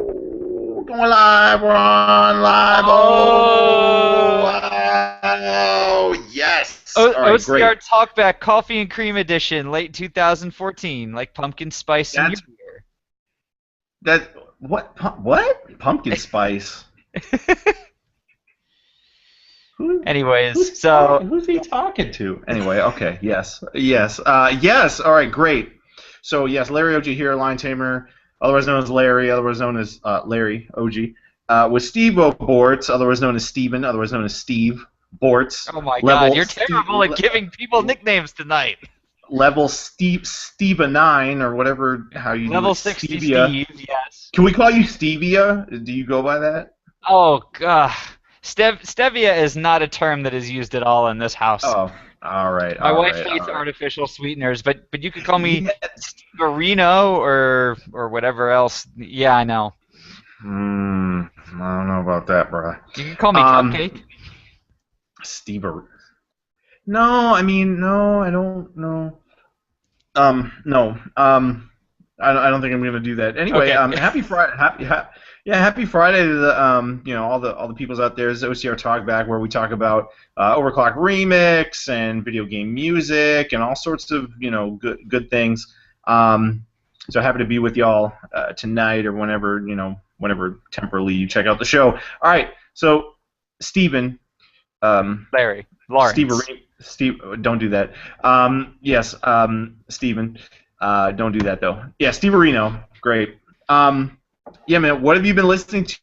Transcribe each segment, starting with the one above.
Going live, we're on live. Yes. All right, OCR great. Talkback Coffee and Cream Edition, late 2014, like pumpkin spice in your That's that. What? Pumpkin spice. Who? Anyways, Who's so talking? Who's he talking to? Anyway, okay. Yes. Yes. All right, great. So yes, Larry OG here, Liontamer, otherwise known as Larry, otherwise known as Larry OG, with Steve Bortz, otherwise known as Steven, otherwise known as Steve Bortz. oh my God, Level you're Steve, terrible at giving people nicknames tonight. level Steva 9 or whatever how you do Level it. 60 Stevia. Steve, yes. Can we call you Stevia? Do you go by that? Oh God, stevia is not a term that is used at all in this house. Oh, all right, My all wife right, hates all right. artificial sweeteners, but you could call me Yeah. Steverino or whatever else. Yeah, I know. I don't know about that, bro. You can call me Um, Cupcake. Steve. No, I mean, no, I don't know. No. I don't think I'm gonna do that. Anyway, Okay. happy Friday, happy Friday to the all the peoples out there. This is OCR Talkback, where we talk about Overclock remix and video game music and all sorts of good things. So happy to be with y'all tonight or whenever temporarily you check out the show. All right, so Steven, Larry. Steve, Lawrence. Steve, don't do that. Yes, Steven, don't do that though. Yeah, Steve Areno, great. Yeah, man, what have you been listening to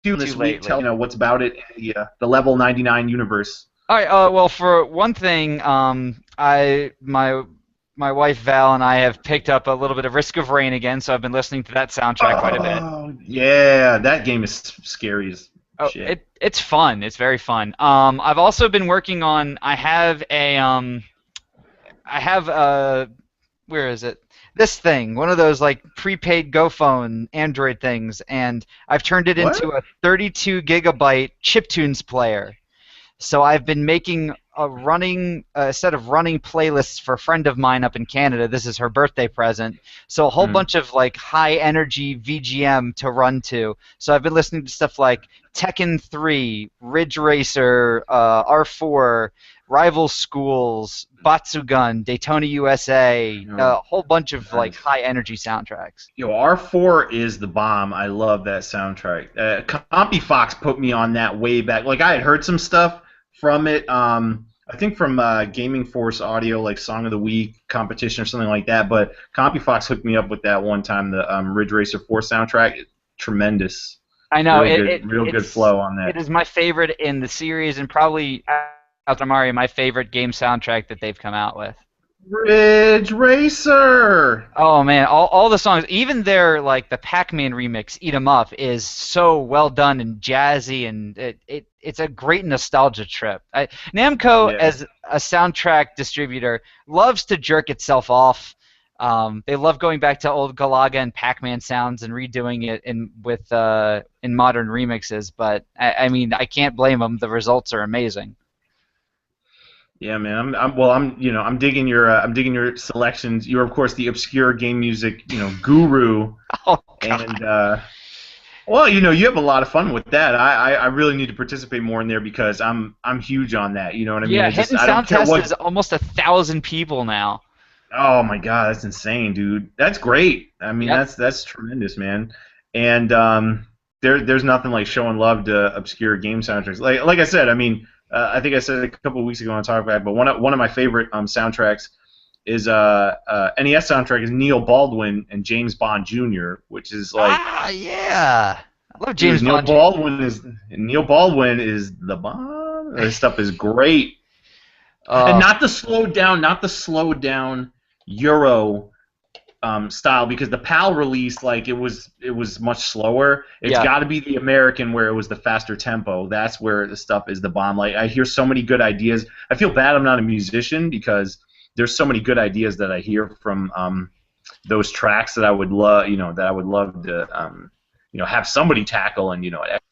this Too week? late. Tell what's about it in the Level 99 universe. All right. Well, for one thing, my wife Val and I have picked up a little bit of Risk of Rain again, so I've been listening to that soundtrack quite a bit. Oh, yeah, that game is scary as Oh, shit. it's fun. It's very fun. I've also been working on. I have where is it? This thing, one of those like prepaid Go phone Android things, and I've turned it What? into a 32 gigabyte chiptunes player. So I've been making a set of running playlists for a friend of mine up in Canada. This is her birthday present. So a whole bunch of like high energy VGM to run to. So I've been listening to stuff like Tekken 3, Ridge Racer, R4, Rival Schools, Batsugun, Daytona USA, a whole bunch of like high energy soundtracks. Yo, R4 is the bomb. I love that soundtrack. Compy Fox put me on that way back. Like I had heard some stuff from it. I think from Gaming Force Audio, like Song of the Week competition or something like that. But Compy Fox hooked me up with that one time. The Ridge Racer 4 soundtrack, tremendous. I know Real good flow on that. It is my favorite in the series, and probably after Mario, my favorite game soundtrack that they've come out with. Ridge Racer. Oh man, all the songs, even their like the Pac-Man remix, "Eat 'Em Up," is so well done and jazzy, and it's a great nostalgia trip. Namco, Yeah. as a soundtrack distributor, loves to jerk itself off. They love going back to old Galaga and Pac-Man sounds and redoing it in modern remixes. But I mean, I can't blame them. The results are amazing. Yeah, man. I'm digging your selections. You're of course the obscure game music, guru, Oh God. and well, you have a lot of fun with that. I really need to participate more in there because I'm huge on that. You know what I mean? Yeah, It just, Hidden I don't Sound care Test what. is almost 1,000 people now. Oh my God, that's insane, dude. That's great. I mean, Yep. that's tremendous, man. And there's nothing like showing love to obscure game soundtracks. Like I said, I mean, I think I said it a couple of weeks ago on Talkback, but one of my favorite soundtracks is NES soundtrack is Neil Baldwin and James Bond Jr., which is like Yeah. I love dude, James Bond. Neil Baldwin is the bomb. This stuff is great. And Uh, not the slowed down Euro style, because the PAL release, like it was much slower. It's yeah. got to be the American where it was the faster tempo. That's where the stuff is the bomb. Like I hear so many good ideas. I feel bad I'm not a musician because there's so many good ideas that I hear from those tracks that I would love, to have somebody tackle and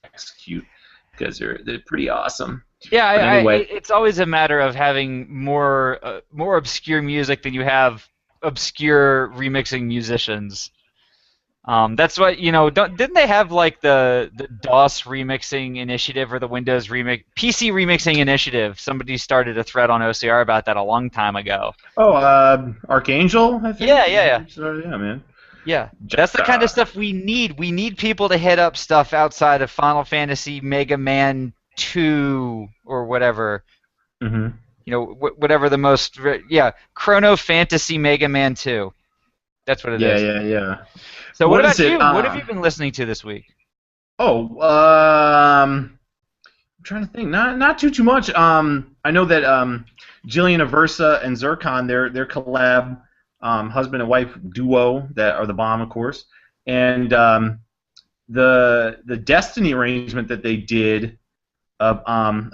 execute because they're pretty awesome. Yeah, But anyway, it's always a matter of having more obscure music than you have obscure remixing musicians. That's what didn't they have like the DOS remixing initiative or the Windows PC remixing initiative? Somebody started a thread on OCR about that a long time ago. Oh, Archangel, I think. Yeah. So, yeah, man. Yeah, that's the kind of stuff we need. We need people to hit up stuff outside of Final Fantasy, Mega Man 2, or whatever. Mm-hmm. Whatever the most. Yeah, Chrono Fantasy Mega Man 2. That's what it Yeah, is. yeah. So what What is about it? you? What have you been listening to this week? Oh, I'm trying to think. Not too much. I know that Jillian Aversa and Zircon, their collab, husband and wife duo that are the bomb, of course, and the Destiny arrangement that they did of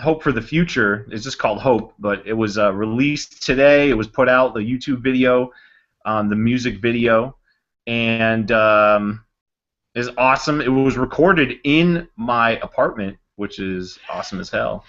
Hope for the Future is just called Hope, but it was released today. It was put out, the YouTube video, the music video, and is awesome. It was recorded in my apartment, which is awesome as hell.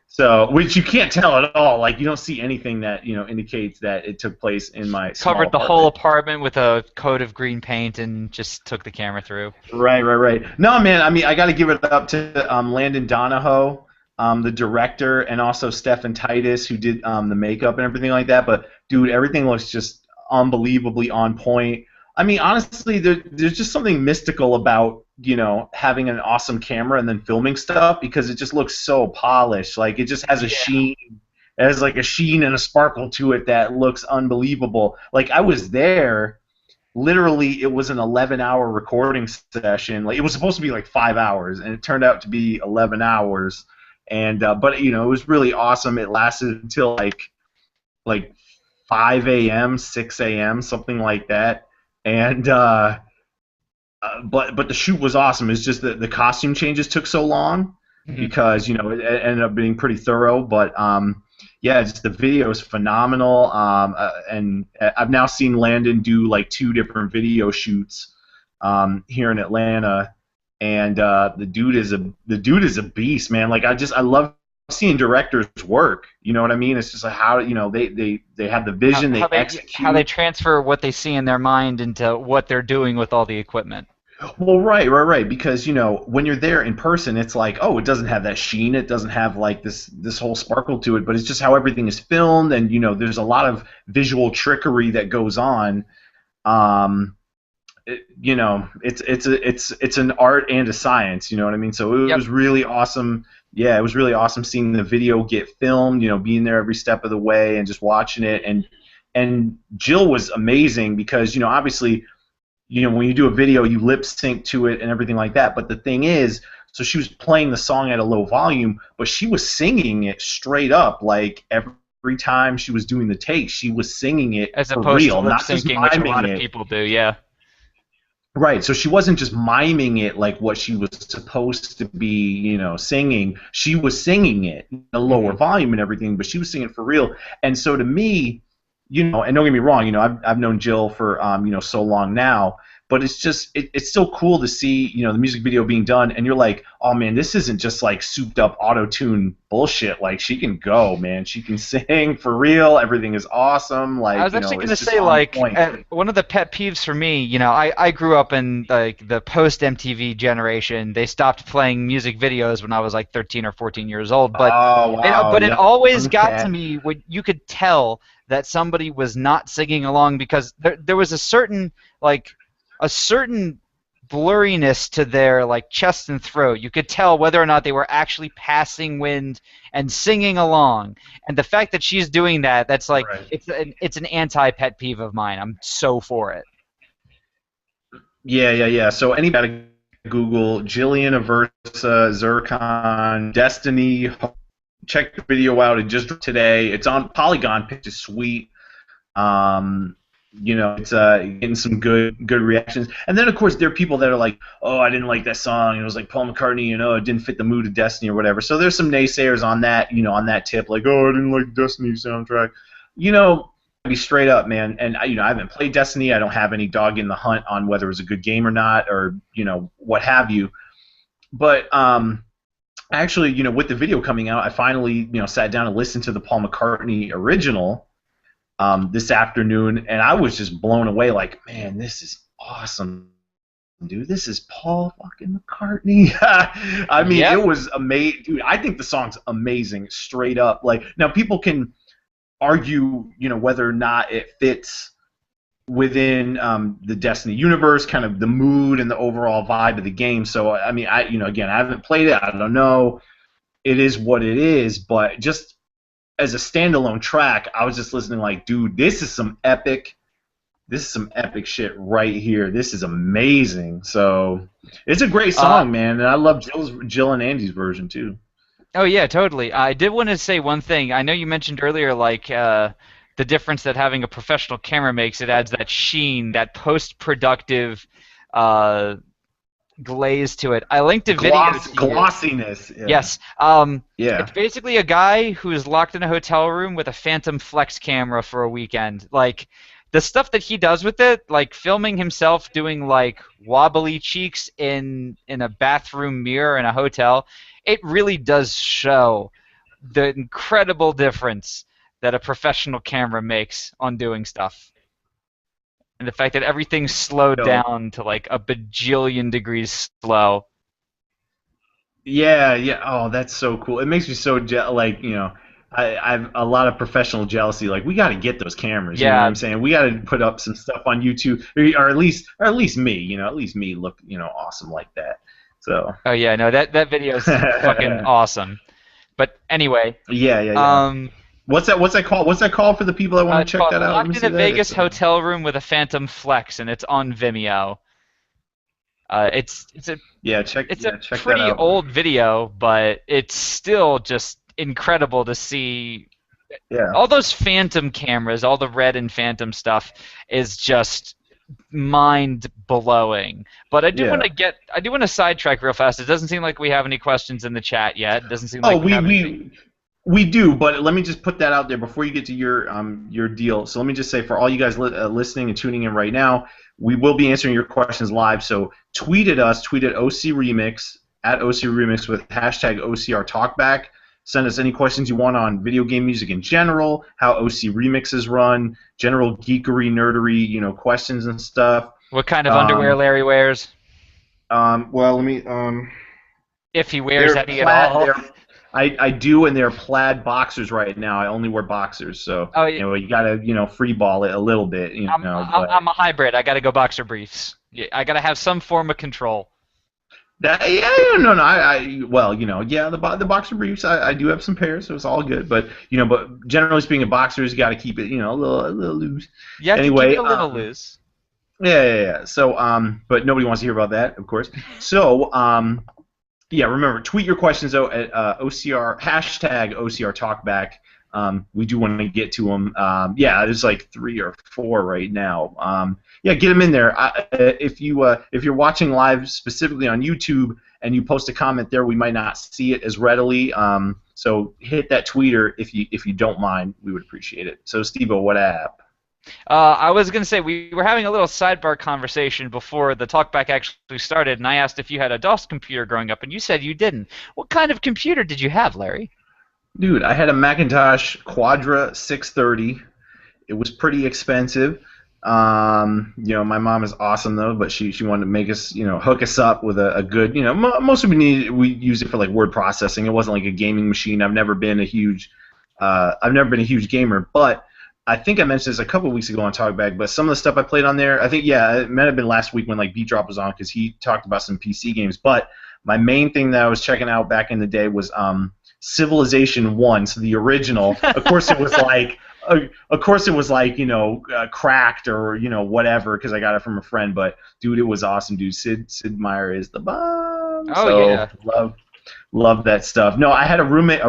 So, which you can't tell at all. Like, you don't see anything that indicates that it took place in my small Covered the apartment. whole apartment with a coat of green paint and just took the camera through. Right. No, man. I mean, I got to give it up to Landon Donahoe, the director, and also Stephen Titus, who did the makeup and everything like that. But dude, everything looks just unbelievably on point. I mean, honestly, there's just something mystical about having an awesome camera and then filming stuff, because it just looks so polished. Like, it just has a sheen. It has like a sheen and a sparkle to it that looks unbelievable. Like, I was there. Literally, it was an 11-hour recording session. Like, it was supposed to be like 5 hours, and it turned out to be 11 hours. And but it was really awesome. It lasted until like 5 a.m., 6 a.m., something like that. And but the shoot was awesome. It's just that the costume changes took so long because it ended up being pretty thorough. But yeah, just the video is phenomenal. And I've now seen Landon do like 2 different video shoots here in Atlanta, and the dude is a beast, man. Like, I love seeing directors work. You know what I mean? It's just like how they have the vision, they execute. How they transfer what they see in their mind into what they're doing with all the equipment. Well, right. Because when you're there in person, it's like, oh, it doesn't have that sheen, it doesn't have like this whole sparkle to it, but it's just how everything is filmed, and there's a lot of visual trickery that goes on. It's an art and a science. You know what I mean? So it was really awesome. Yeah, it was really awesome seeing the video get filmed. Being there every step of the way and just watching it. And Jill was amazing because obviously, when you do a video, you lip sync to it and everything like that. But the thing is, so she was playing the song at a low volume, but she was singing it straight up. Like, every time she was doing the take, she was singing it as for opposed real, to lip not just syncing, which a lot miming of it. people do. Yeah. Right, so she wasn't just miming it like what she was supposed to be, singing. She was singing it in a lower volume and everything, but she was singing it for real. And so to me, and don't get me wrong, I've known Jill for so long now, but it's just it's so cool to see the music video being done, and you're like, oh man, this isn't just like souped up auto-tune bullshit. Like, she can go, man. She can sing for real. Everything is awesome. Like, I was actually going to it's just say, on like, point. one of the pet peeves for me, I grew up in like the post MTV generation. They stopped playing music videos when I was like 13 or 14 years old. But Oh wow, it always young got cat. to me when you could tell that somebody was not singing along, because there was a certain blurriness to their like chest and throat. You could tell whether or not they were actually passing wind and singing along. And the fact that she's doing that, that's like Right. it's an anti-pet peeve of mine. I'm so for it. Yeah. So anybody Google Jillian Aversa, Zircon, Destiny. Check the video out. It just dropped today. It's on Polygon. Pitch is sweet. It's getting some good reactions. And then of course there are people that are like, oh, I didn't like that song. It was like Paul McCartney. It didn't fit the mood of Destiny or whatever. So there's some naysayers on that. On that tip, like, oh, I didn't like Destiny soundtrack. Be straight up, man. And I haven't played Destiny. I don't have any dog in the hunt on whether it was a good game or not, or what have you. But actually, with the video coming out, I finally, sat down and listened to the Paul McCartney original this afternoon, and I was just blown away. Like, man, this is awesome. dude. This is Paul fucking McCartney. I mean, Yep. it was amazing, dude. I think the song's amazing, straight up. Like, now people can argue, whether or not it fits within the Destiny universe, kind of the mood and the overall vibe of the game. So, I mean, again, I haven't played it. I don't know. It is what it is, but just as a standalone track, I was just listening like, dude, this is some epic shit right here. This is amazing. So it's a great song, man, and I love Jill and Andy's version too. Oh yeah, totally. I did want to say one thing. I know you mentioned earlier, like the difference that having a professional camera makes. It adds that sheen, that post-productive glaze to it. I linked a video to you. Glossiness. Yeah. Yes. Yeah. It's basically a guy who is locked in a hotel room with a Phantom Flex camera for a weekend. Like, the stuff that he does with it, like filming himself doing like wobbly cheeks in a bathroom mirror in a hotel, it really does show the incredible difference that a professional camera makes on doing stuff. And the fact that everything's slowed down to like a bajillion degrees slow. Yeah, yeah. Oh, that's so cool. It makes me so like, I've a lot of professional jealousy. Like, we got to get those cameras. You know what I'm saying? We got to put up some stuff on YouTube, or at least me. At least me look, awesome like that. So. Oh yeah, no, that video is fucking awesome. But anyway. Yeah. What's that called? What's that called for the people that want to check that out? Locked in a Vegas hotel room with a Phantom Flex, and it's on Vimeo. It's a pretty old video, but it's still just incredible to see. Yeah. All those Phantom cameras, all the Red and Phantom stuff is just mind blowing. But I do want to sidetrack real fast. It doesn't seem like we have any questions in the chat yet. It doesn't seem like we do, but let me just put that out there before you get to your deal. So let me just say, for all you guys listening and tuning in right now, we will be answering your questions live. So tweet at us, tweet at OC Remix, at OC Remix with hashtag OCR Talkback. Send us any questions you want on video game music in general, how OC remixes run, general geekery, nerdery, questions and stuff. What kind of underwear Larry wears? Well, let me. If he wears any at all. I do, and they're plaid boxers right now. I only wear boxers, so you gotta free ball it a little bit. I'm a hybrid. I gotta go boxer briefs. I gotta have some form of control. The boxer briefs. I do have some pairs, so it's all good. But but generally speaking, boxers, you got to keep it a little loose. Yeah, anyway, keep it a little loose. Yeah. So but nobody wants to hear about that, of course. So yeah, remember, tweet your questions though at OCR hashtag OCR Talkback. We do want to get to them. There's like 3 or 4 right now. Get them in there. If you're watching live specifically on YouTube and you post a comment there, we might not see it as readily. So hit that tweeter if you don't mind. We would appreciate it. So Steve-O, what app? I was going to say, we were having a little sidebar conversation before the talkback actually started, and I asked if you had a DOS computer growing up, and you said you didn't. What kind of computer did you have, Larry? Dude, I had a Macintosh Quadra 630. It was pretty expensive. My mom is awesome though, but she wanted to make us, hook us up with a good, mostly we use it for like word processing. It wasn't like a gaming machine. I've never been a huge gamer, but I think I mentioned this a couple of weeks ago on Talkback, but some of the stuff I played on there, I think, it might have been last week when like Beat Drop was on because he talked about some PC games. But my main thing that I was checking out back in the day was Civilization 1, so the original. Of course, it was like, cracked or whatever because I got it from a friend. But dude, it was awesome, dude. Sid Meier is the bomb. Love that stuff. No, I had a roommate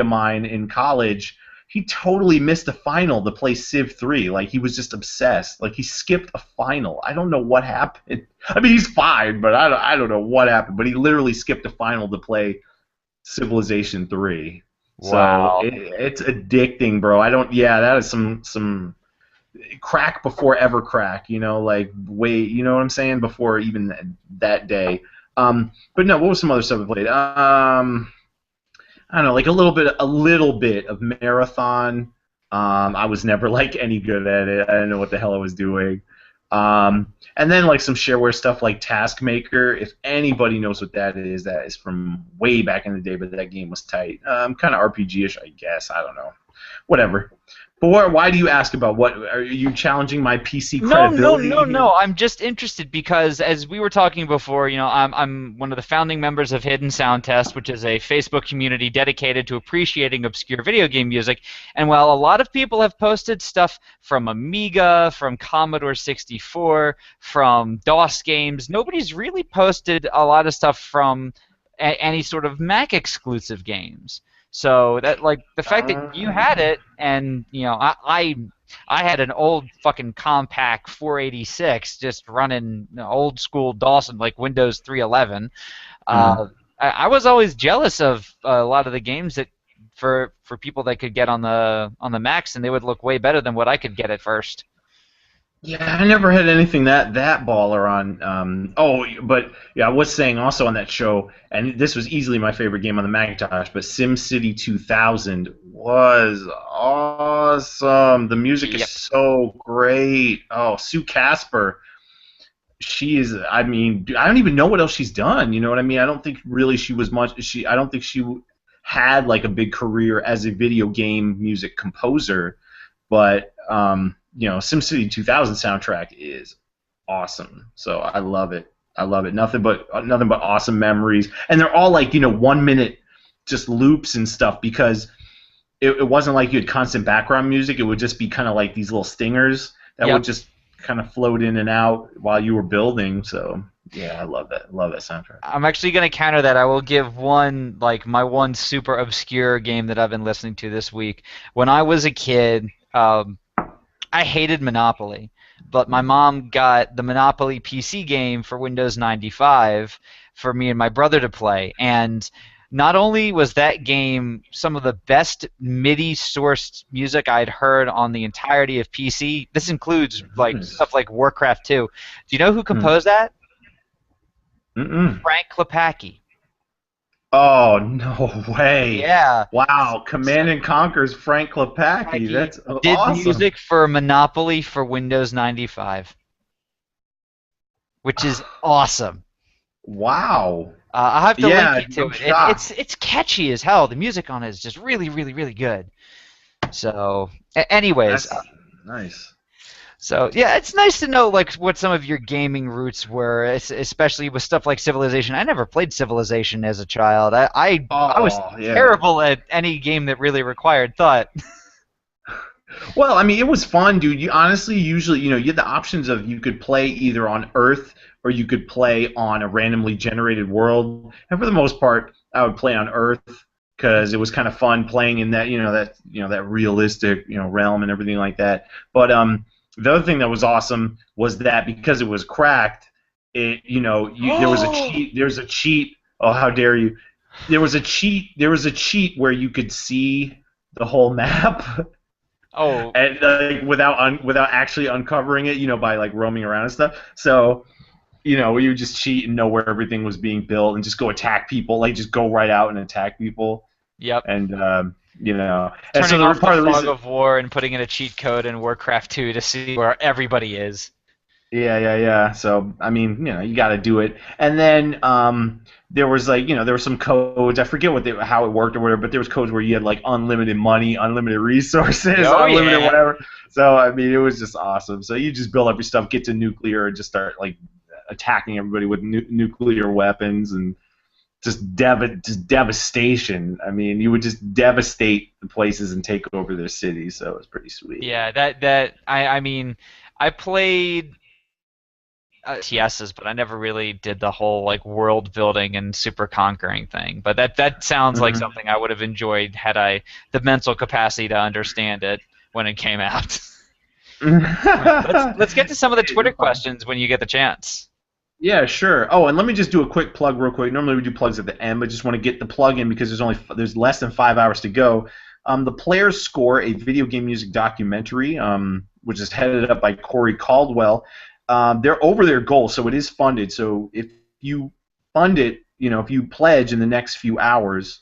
of mine in college. He totally missed a final to play Civ 3. Like, he was just obsessed. Like, he skipped a final. I don't know what happened. I mean, he's fine, but I don't know what happened. But he literally skipped a final to play Civilization 3. Wow. So it's addicting, bro. That is some crack before ever crack, like way, you know what I'm saying, before even that day. But no, what was some other stuff I played? I don't know, like a little bit of Marathon. I was never like any good at it. I didn't know what the hell I was doing. And then like some shareware stuff like Taskmaker. If anybody knows what that is from way back in the day, but that game was tight. Kind of RPG-ish, I guess. I don't know. Whatever. But why do you ask about what? Are you challenging my PC credibility? No. I'm just interested because, as we were talking before, I'm one of the founding members of Hidden Sound Test, which is a Facebook community dedicated to appreciating obscure video game music. And while a lot of people have posted stuff from Amiga, from Commodore 64, from DOS games, nobody's really posted a lot of stuff from any sort of Mac exclusive games. So that, like, the fact that you had it, and I had an old fucking Compaq 486 just running old school DOS and like Windows 3.11. I was always jealous of a lot of the games that for people that could get on the Macs, and they would look way better than what I could get at first. Yeah, I never had anything that baller on. But I was saying also on that show, and this was easily my favorite game on the Macintosh, but SimCity 2000 was awesome. The music is so great. Oh, Sue Casper, she is. I mean, I don't even know what else she's done. You know what I mean? I don't think really she was much. I don't think she had like a big career as a video game music composer, but SimCity 2000 soundtrack is awesome. So I love it. I love it. Nothing but awesome memories, and they're all like 1 minute just loops and stuff, because it wasn't like you had constant background music. It would just be kind of like these little stingers that would just kind of float in and out while you were building. So yeah, I love that. Love that soundtrack. I'm actually going to counter that. I will give my one super obscure game that I've been listening to this week. When I was a kid, I hated Monopoly, but my mom got the Monopoly PC game for Windows 95 for me and my brother to play, and not only was that game some of the best MIDI-sourced music I'd heard on the entirety of PC. This includes like stuff like Warcraft 2. Do you know who composed that? Frank Klepacki. Oh, no way. Yeah. Wow, Command and Conquer's Frank Klepacki. That's awesome. Did music for Monopoly for Windows 95, which is awesome. Wow. I'll have to link you to it. It's catchy as hell. The music on it is just really, really, really good. So, anyways. That's nice. So yeah, it's nice to know like what some of your gaming roots were, especially with stuff like Civilization. I never played Civilization as a child. I was terrible at any game that really required thought. Well, I mean, it was fun, dude. You honestly, usually, you had the options of you could play either on Earth or you could play on a randomly generated world. And for the most part, I would play on Earth because it was kind of fun playing in that, that realistic, realm and everything like that. But the other thing that was awesome was that because it was cracked, there was a cheat. There's a cheat. Oh, how dare you! There was a cheat. There was a cheat where you could see the whole map. Oh. And without actually uncovering it, by like roaming around and stuff. So, you would just cheat and know where everything was being built and just go attack people. Like just go right out and attack people. Yep. And and turning off the fog of war and putting in a cheat code in Warcraft 2 to see where everybody is. Yeah. So I mean, you got to do it. And then there was there were some codes. I forget how it worked or whatever, but there was codes where you had like unlimited money, unlimited resources, unlimited whatever. So I mean, it was just awesome. So you just build up your stuff, get to nuclear, and just start like attacking everybody with nuclear weapons and. Just devastation. I mean, you would just devastate the places and take over their cities. So it was pretty sweet. Yeah, I mean, I played TSs, but I never really did the whole like world building and super conquering thing. But that sounds like something I would have enjoyed had I the mental capacity to understand it when it came out. Let's get to some of the Twitter questions when you get the chance. Yeah, sure. Oh, and let me just do a quick plug real quick. Normally we do plugs at the end, but just want to get the plug in because there's less than 5 hours to go. The Players Score, a video game music documentary, which is headed up by Corey Caldwell. They're over their goal, so it is funded. So if you fund it, if you pledge in the next few hours,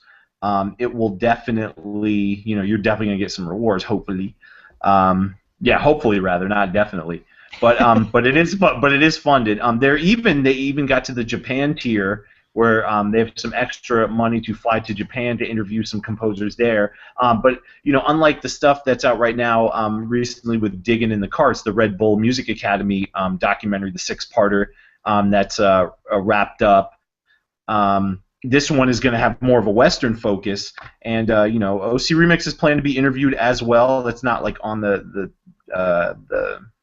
it will definitely, you're definitely going to get some rewards, hopefully. Hopefully rather, not definitely. But it is funded. They even got to the Japan tier where they have some extra money to fly to Japan to interview some composers there. But unlike the stuff that's out right now, recently with Digging in the Carts, the Red Bull Music Academy documentary, the six-parter that's wrapped up. This one is going to have more of a Western focus, and OC Remix is planning to be interviewed as well. That's not like on the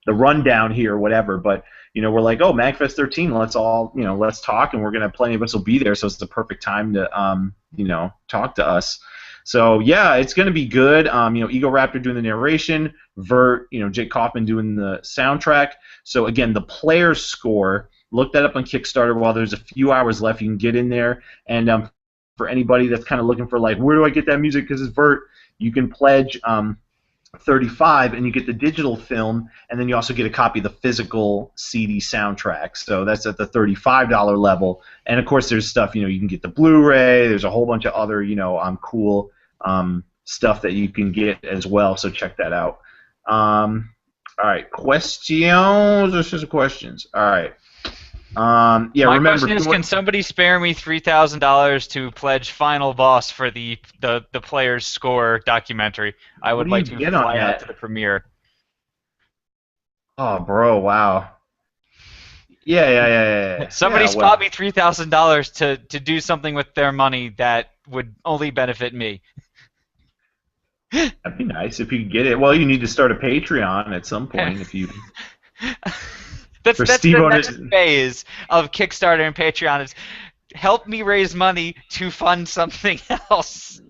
rundown here or whatever, but we're like, oh, MagFest 13, let's talk, and we're gonna plenty of us will be there, so it's the perfect time to talk to us. So yeah, it's gonna be good. Ego Raptor doing the narration, Vert, Jake Kaufman doing the soundtrack. So again, the player's score. Look that up on Kickstarter while there's a few hours left. You can get in there, and for anybody that's kind of looking for like, where do I get that music? Because it's Vert, you can pledge $35, and you get the digital film, and then you also get a copy of the physical CD soundtrack. So that's at the $35 level. And of course, there's stuff you can get the Blu-ray. There's a whole bunch of other cool stuff that you can get as well. So check that out. All right, questions. Let's just questions. All right. My question is, can somebody spare me $3,000 to pledge Final Boss for the player's score documentary? I would like to fly out to the premiere. Oh, bro! Wow. Yeah. Somebody spot me $3,000 to do something with their money that would only benefit me. That'd be nice if you could get it. Well, you need to start a Patreon at some point if you. That's the next phase of Kickstarter and Patreon is help me raise money to fund something else.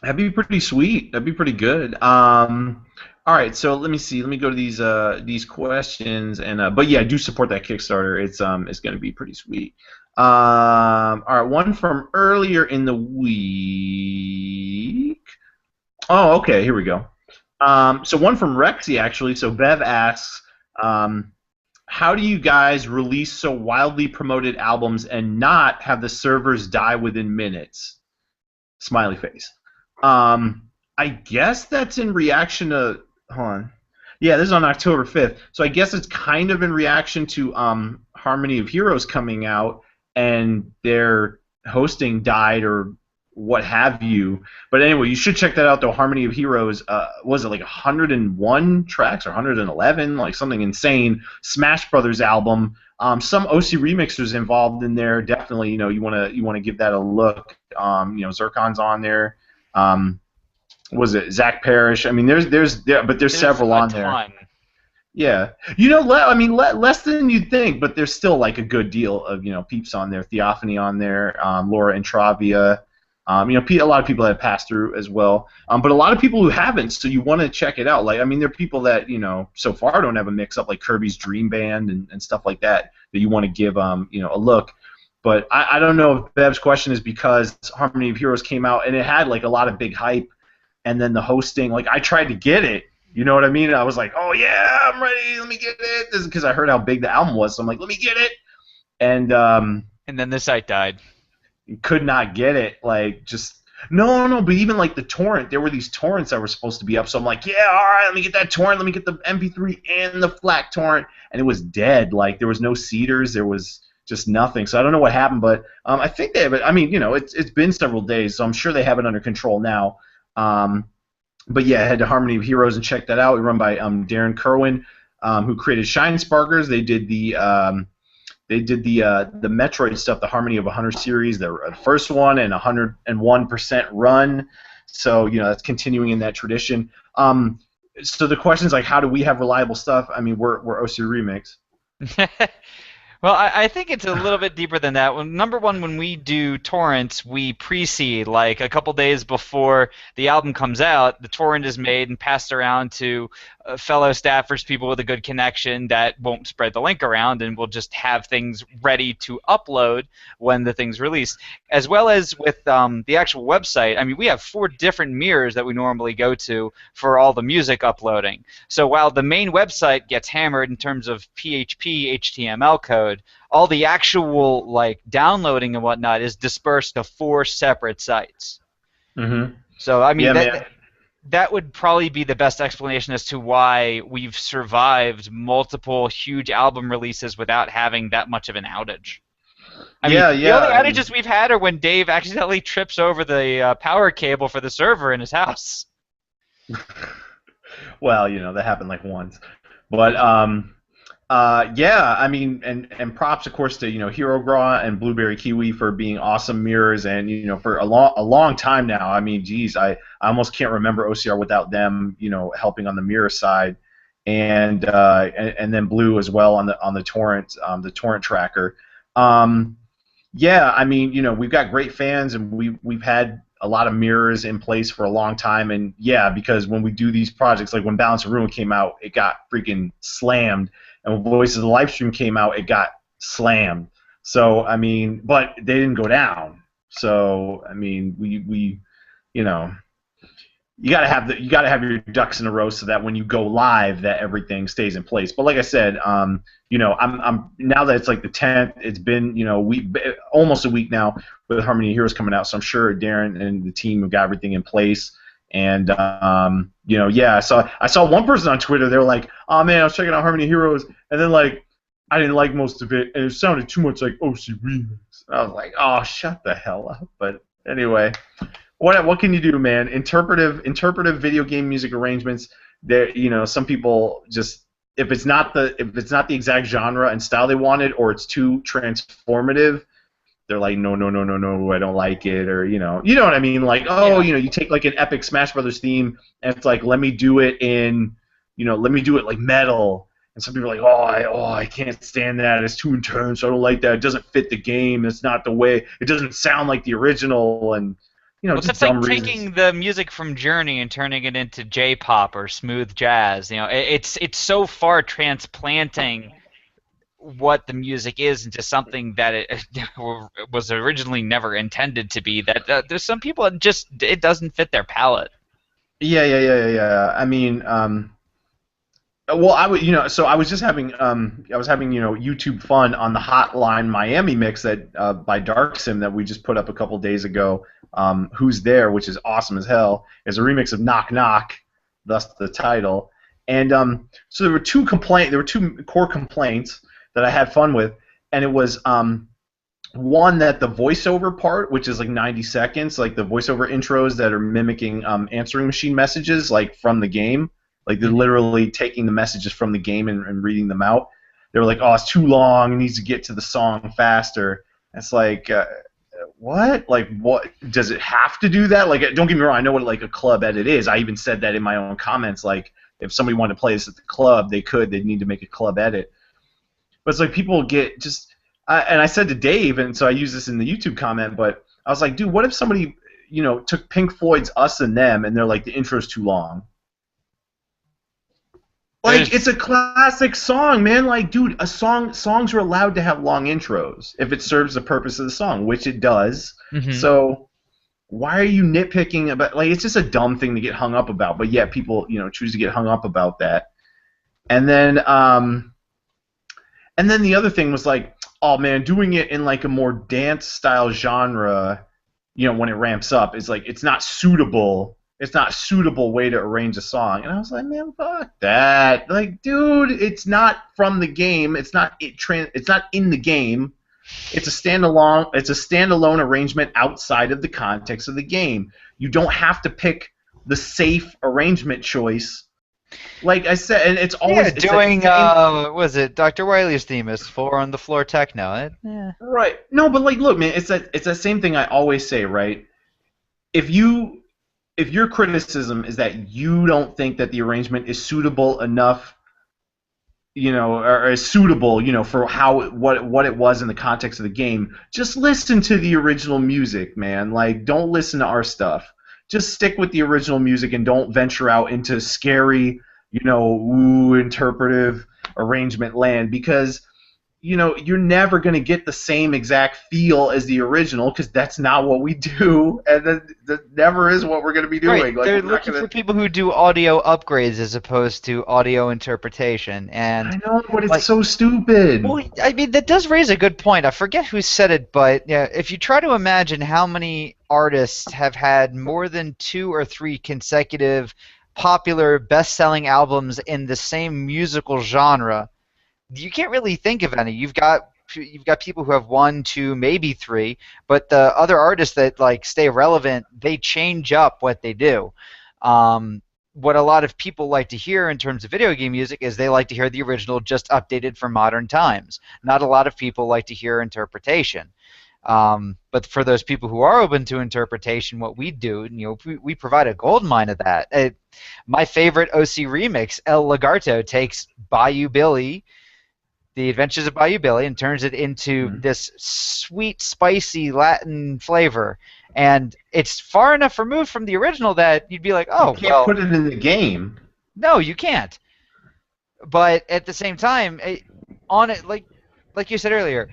That'd be pretty sweet. That'd be pretty good. All right, so let me see. Let me go to these questions, and but yeah, I do support that Kickstarter. It's going to be pretty sweet. All right, one from earlier in the week. Oh, okay, here we go. So one from Rexy actually. So Bev asks. How do you guys release so wildly promoted albums and not have the servers die within minutes? Smiley face. I guess that's in reaction to. Hold on. Yeah, this is on October 5th. So I guess it's kind of in reaction to Harmony of Heroes coming out and their hosting died or what have you. But anyway, you should check that out, though. Harmony of Heroes, was it like 101 tracks or 111? Like something insane. Smash Brothers album. Some OC remixers involved in there. Definitely, you want to give that a look. Zircon's on there. Was it Zach Parrish? I mean, there's several on there. Yeah, less than you'd think, but there's still like a good deal of peeps on there. Theophany on there. Laura Intravia. A lot of people have passed through as well, but a lot of people who haven't. So you want to check it out. Like, I mean, there are people that so far don't have a mix-up, like Kirby's Dream Band and stuff like that you want to give a look. But I don't know if Bev's question is because Harmony of Heroes came out and it had like a lot of big hype, and then the hosting. Like, I tried to get it. You know what I mean? And I was like, oh yeah, I'm ready. Let me get it. This is because I heard how big the album was. So I'm like, let me get it. And then the site died. Could not get it, like just no, but even like the torrent, there were these torrents that were supposed to be up, so I'm like, yeah, all right, let me get that torrent, let me get the MP3 and the FLAC torrent, and it was dead. Like, there was no seeders, there was just nothing. So I don't know what happened, but I think they have it. I mean, it's been several days, so I'm sure they have it under control now. But yeah, I head to Harmony of Heroes and check that out. It's run by Darren Kerwin, who created Shine Sparkers. They did the Metroid stuff, the Harmony of 100 series, the first one, and 101% run. So that's continuing in that tradition. So the question is like, how do we have reliable stuff? I mean, we're OC Remix. Well, I think it's a little bit deeper than that. Well, number one, when we do torrents, we pre-seed, like a couple days before the album comes out, the torrent is made and passed around to fellow staffers, people with a good connection that won't spread the link around, and we'll just have things ready to upload when the thing's released. As well as with the actual website, I mean, we have 4 different mirrors that we normally go to for all the music uploading. So while the main website gets hammered in terms of PHP, HTML code, all the actual like downloading and whatnot is dispersed to 4 separate sites. Mm-hmm. So I mean, that would probably be the best explanation as to why we've survived multiple huge album releases without having that much of an outage. I mean, Yeah, the only yeah. outages we've had are when Dave accidentally trips over the power cable for the server in his house. Well, that happened like once. But yeah, I mean, and props, of course, to Hero Gra and Blueberry Kiwi for being awesome mirrors, and for a long time now. I mean, geez, I almost can't remember OCR without them, helping on the mirror side, and then Blue as well on the torrent tracker. Yeah, I mean, we've got great fans, and we've had a lot of mirrors in place for a long time, and yeah, because when we do these projects, like when Balance of Ruin came out, it got freaking slammed, and when Voices of the Livestream came out, it got slammed. So I mean, but they didn't go down. So I mean, we you know, you gotta have your ducks in a row so that when you go live, that everything stays in place. But like I said, I'm now that it's like the 10th, it's been almost a week now with Harmony of Heroes coming out, so I'm sure Darren and the team have got everything in place. And yeah, I saw one person on Twitter. They were like, "Oh man, I was checking out Harmony of Heroes, and then like I didn't like most of it, and it sounded too much like OC Remix." I was like, "Oh, shut the hell up!" But anyway. What can you do, man? Interpretive video game music arrangements. There, some people just if it's not the exact genre and style they wanted, or it's too transformative, they're like, no, no, no, no, no, I don't like it, or you know what I mean? Like, oh, Yeah. you take like an epic Smash Brothers theme, and it's like, let me do it like metal. And some people are like, I can't stand that. It's too intense. I don't like that. It doesn't fit the game. It's not the way. It doesn't sound like the original, and Well, just that's like dumb reasons. taking the music from Journey and turning it into J-pop or smooth jazz. It's so far transplanting what the music is into something that it was originally never intended to be. That there's some people it doesn't fit their palate. Yeah. I mean, well, so I was just having, YouTube fun on the Hotline Miami mix that by Dark Sim that we just put up a couple days ago. Who's There, which is awesome as hell, is a remix of Knock Knock, thus the title. And so there were two core complaints that I had fun with, and it was one that the voiceover part, which is like 90 seconds, like the voiceover intros that are mimicking answering machine messages, like from the game. Like they're literally taking the messages from the game and reading them out. They were like, "Oh, it's too long. It needs to get to the song faster." It's like, what? Like, what? Does it have to do that? Like, don't get me wrong. I know what like a club edit is. I even said that in my own comments. Like, if somebody wanted to play this at the club, they could. They'd need to make a club edit. But it's like people get just. And I said to Dave, and so I used this in the YouTube comment. But I was like, dude, what if somebody, took Pink Floyd's "Us and Them" and they're like, the intro's too long. Like, it's a classic song, man. Like, dude, songs are allowed to have long intros if it serves the purpose of the song, which it does. Mm-hmm. So why are you nitpicking about, like, it's just a dumb thing to get hung up about, but yet people, choose to get hung up about that. And then the other thing was like, oh man, doing it in like a more dance style genre, when it ramps up is like, it's not suitable. It's not a suitable way to arrange a song. And I was like, man, fuck that. Like, dude, it's not from the game. It's not in the game. It's a standalone arrangement outside of the context of the game. You don't have to pick the safe arrangement choice. Like I said, and it's always doing was it Dr. Wiley's theme is 4 on the floor techno. Right. No, but like, look, man, it's that same thing I always say, right? If your criticism is that you don't think that the arrangement is suitable enough, or is suitable, for what it was in the context of the game, just listen to the original music, man. Like, don't listen to our stuff. Just stick with the original music and don't venture out into scary, interpretive arrangement land, because you're never going to get the same exact feel as the original because that's not what we do, and that never is what we're going to be doing. Right, Like, they're we're not looking gonna... for people who do audio upgrades as opposed to audio interpretation, and I know, but it's like, so stupid. well, I mean, that does raise a good point. I forget who said it, but yeah, if you try to imagine how many artists have had more than 2 or 3 consecutive popular best-selling albums in the same musical genre, you can't really think of any. You've got people who have 1, 2, maybe 3, but the other artists that like stay relevant, they change up what they do. What a lot of people like to hear in terms of video game music is they like to hear the original just updated for modern times. Not a lot of people like to hear interpretation. But for those people who are open to interpretation, what we do, we provide a gold mine of that. My favorite OC remix, El Lagarto, takes Bayou Billy, The Adventures of Bayou Billy, and turns it into this sweet, spicy Latin flavor. And it's far enough removed from the original that you'd be like, oh, you can't put it in the game. No, you can't. But at the same time, on it, like you said earlier,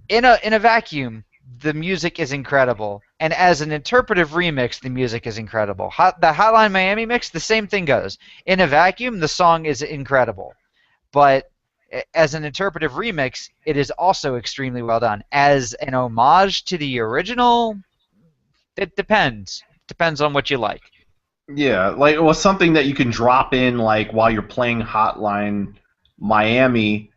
in a vacuum, the music is incredible, and as an interpretive remix, the music is incredible. The Hotline Miami mix, the same thing goes. In a vacuum, the song is incredible, but as an interpretive remix, it is also extremely well done. As an homage to the original, it depends. Depends on what you like. Yeah, like, well, something that you can drop in like while you're playing Hotline Miami,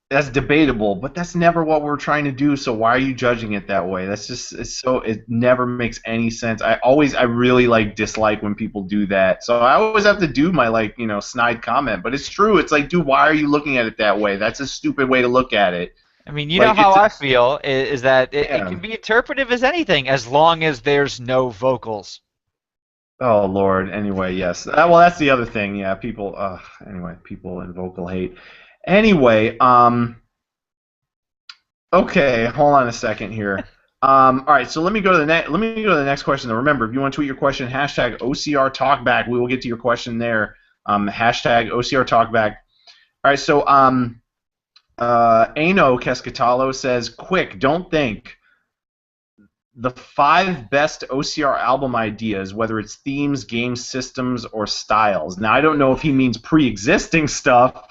that's debatable, but that's never what we're trying to do, so why are you judging it that way? It never makes any sense. I really like dislike when people do that. So I always have to do my snide comment, but it's true. It's like, dude, why are you looking at it that way? That's a stupid way to look at it. I mean, you know how I feel is that it can be interpretive as anything as long as there's no vocals. Oh Lord. Anyway, yes. Well, that's the other thing. Yeah, people. Anyway, people and vocal hate. Anyway, okay, hold on a second here. All right, so let me go to the next question. Though, remember, if you want to tweet your question, hashtag OCR Talkback. We will get to your question there. Hashtag OCR Talkback. All right, so Ano Cascatalo says, quick, don't think. The 5 best OCR album ideas, whether it's themes, game systems, or styles. Now, I don't know if he means pre-existing stuff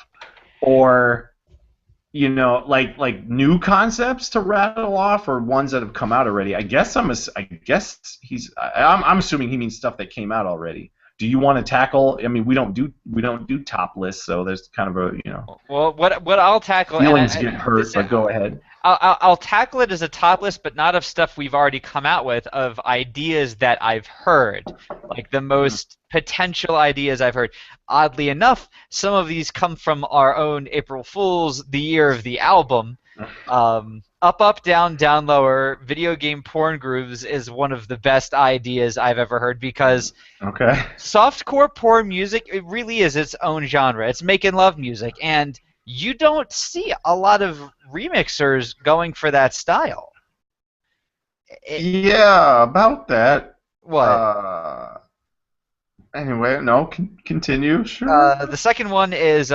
or like new concepts to rattle off, or ones that have come out already. I'm assuming he means stuff that came out already. Do you want to tackle? I mean, we don't do top lists, so there's kind of a Well, what I'll tackle. Feelings get hurt, but go ahead. I'll tackle it as a top list, but not of stuff we've already come out with, of ideas that I've heard, like the most potential ideas I've heard. Oddly enough, some of these come from our own April Fool's, the year of the album. Up, Up, Down, Down, Lower, Video Game Porn Grooves is one of the best ideas I've ever heard, because softcore porn music, it really is its own genre. It's making love music, and you don't see a lot of remixers going for that style. Yeah, about that. What? Anyway, no, continue, sure. The second one is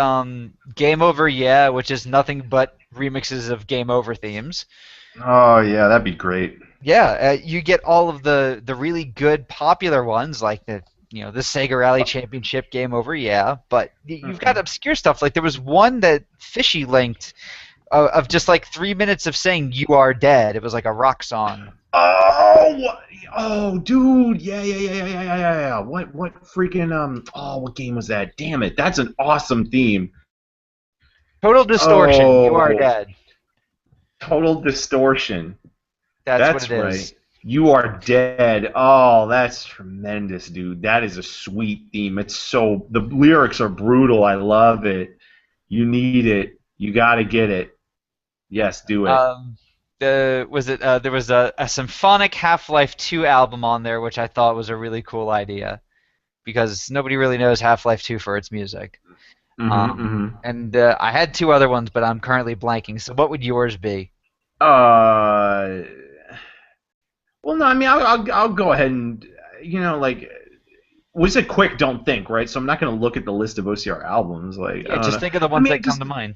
Game Over Yeah, which is nothing but remixes of Game Over themes. Oh, yeah, that'd be great. Yeah, you get all of the really good popular ones, like the Sega Rally Championship, Game Over, yeah, but you've got obscure stuff. Like there was one that Fishy linked of just like 3 minutes of saying "You Are Dead." It was like a rock song. Oh, dude, yeah. What freaking what game was that? Damn it, that's an awesome theme. Total Distortion. You Are Dead. Total Distortion. That's what it is. Right. You Are Dead. Oh, that's tremendous, dude. That is a sweet theme. The lyrics are brutal. I love it. You need it. You got to get it. Yes, do it. There was a symphonic Half-Life 2 album on there, which I thought was a really cool idea, because nobody really knows Half-Life 2 for its music. And I had 2 other ones, but I'm currently blanking. So what would yours be? Well, no, I mean, I'll go ahead and, we said quick, don't think, right? So I'm not going to look at the list of OCR albums. Just think of the ones that come to mind.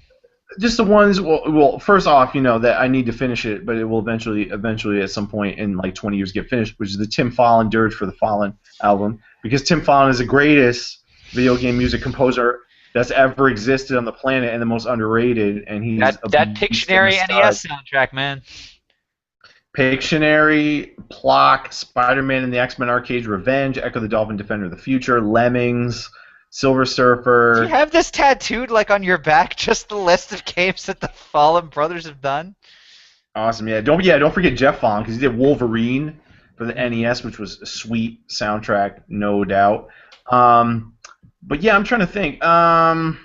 just the ones. Well, first off, that I need to finish it, but it will eventually at some point in like 20 years get finished, which is the Tim Follin Dirge for the Fallen album, because Tim Follin is the greatest video game music composer that's ever existed on the planet and the most underrated, and he's a That beast and a Pictionary stud. NES soundtrack, man. Pictionary, Plock, Spider-Man and the X-Men Arcade, Revenge, Echo the Dolphin, Defender of the Future, Lemmings, Silver Do you Surfer. have this tattooed like on your back? Just the list of games that the Fallen Brothers have done. Awesome, yeah. Don't forget Jeff Fong, because he did Wolverine for the NES, which was a sweet soundtrack, no doubt. But yeah, I'm trying to think. No,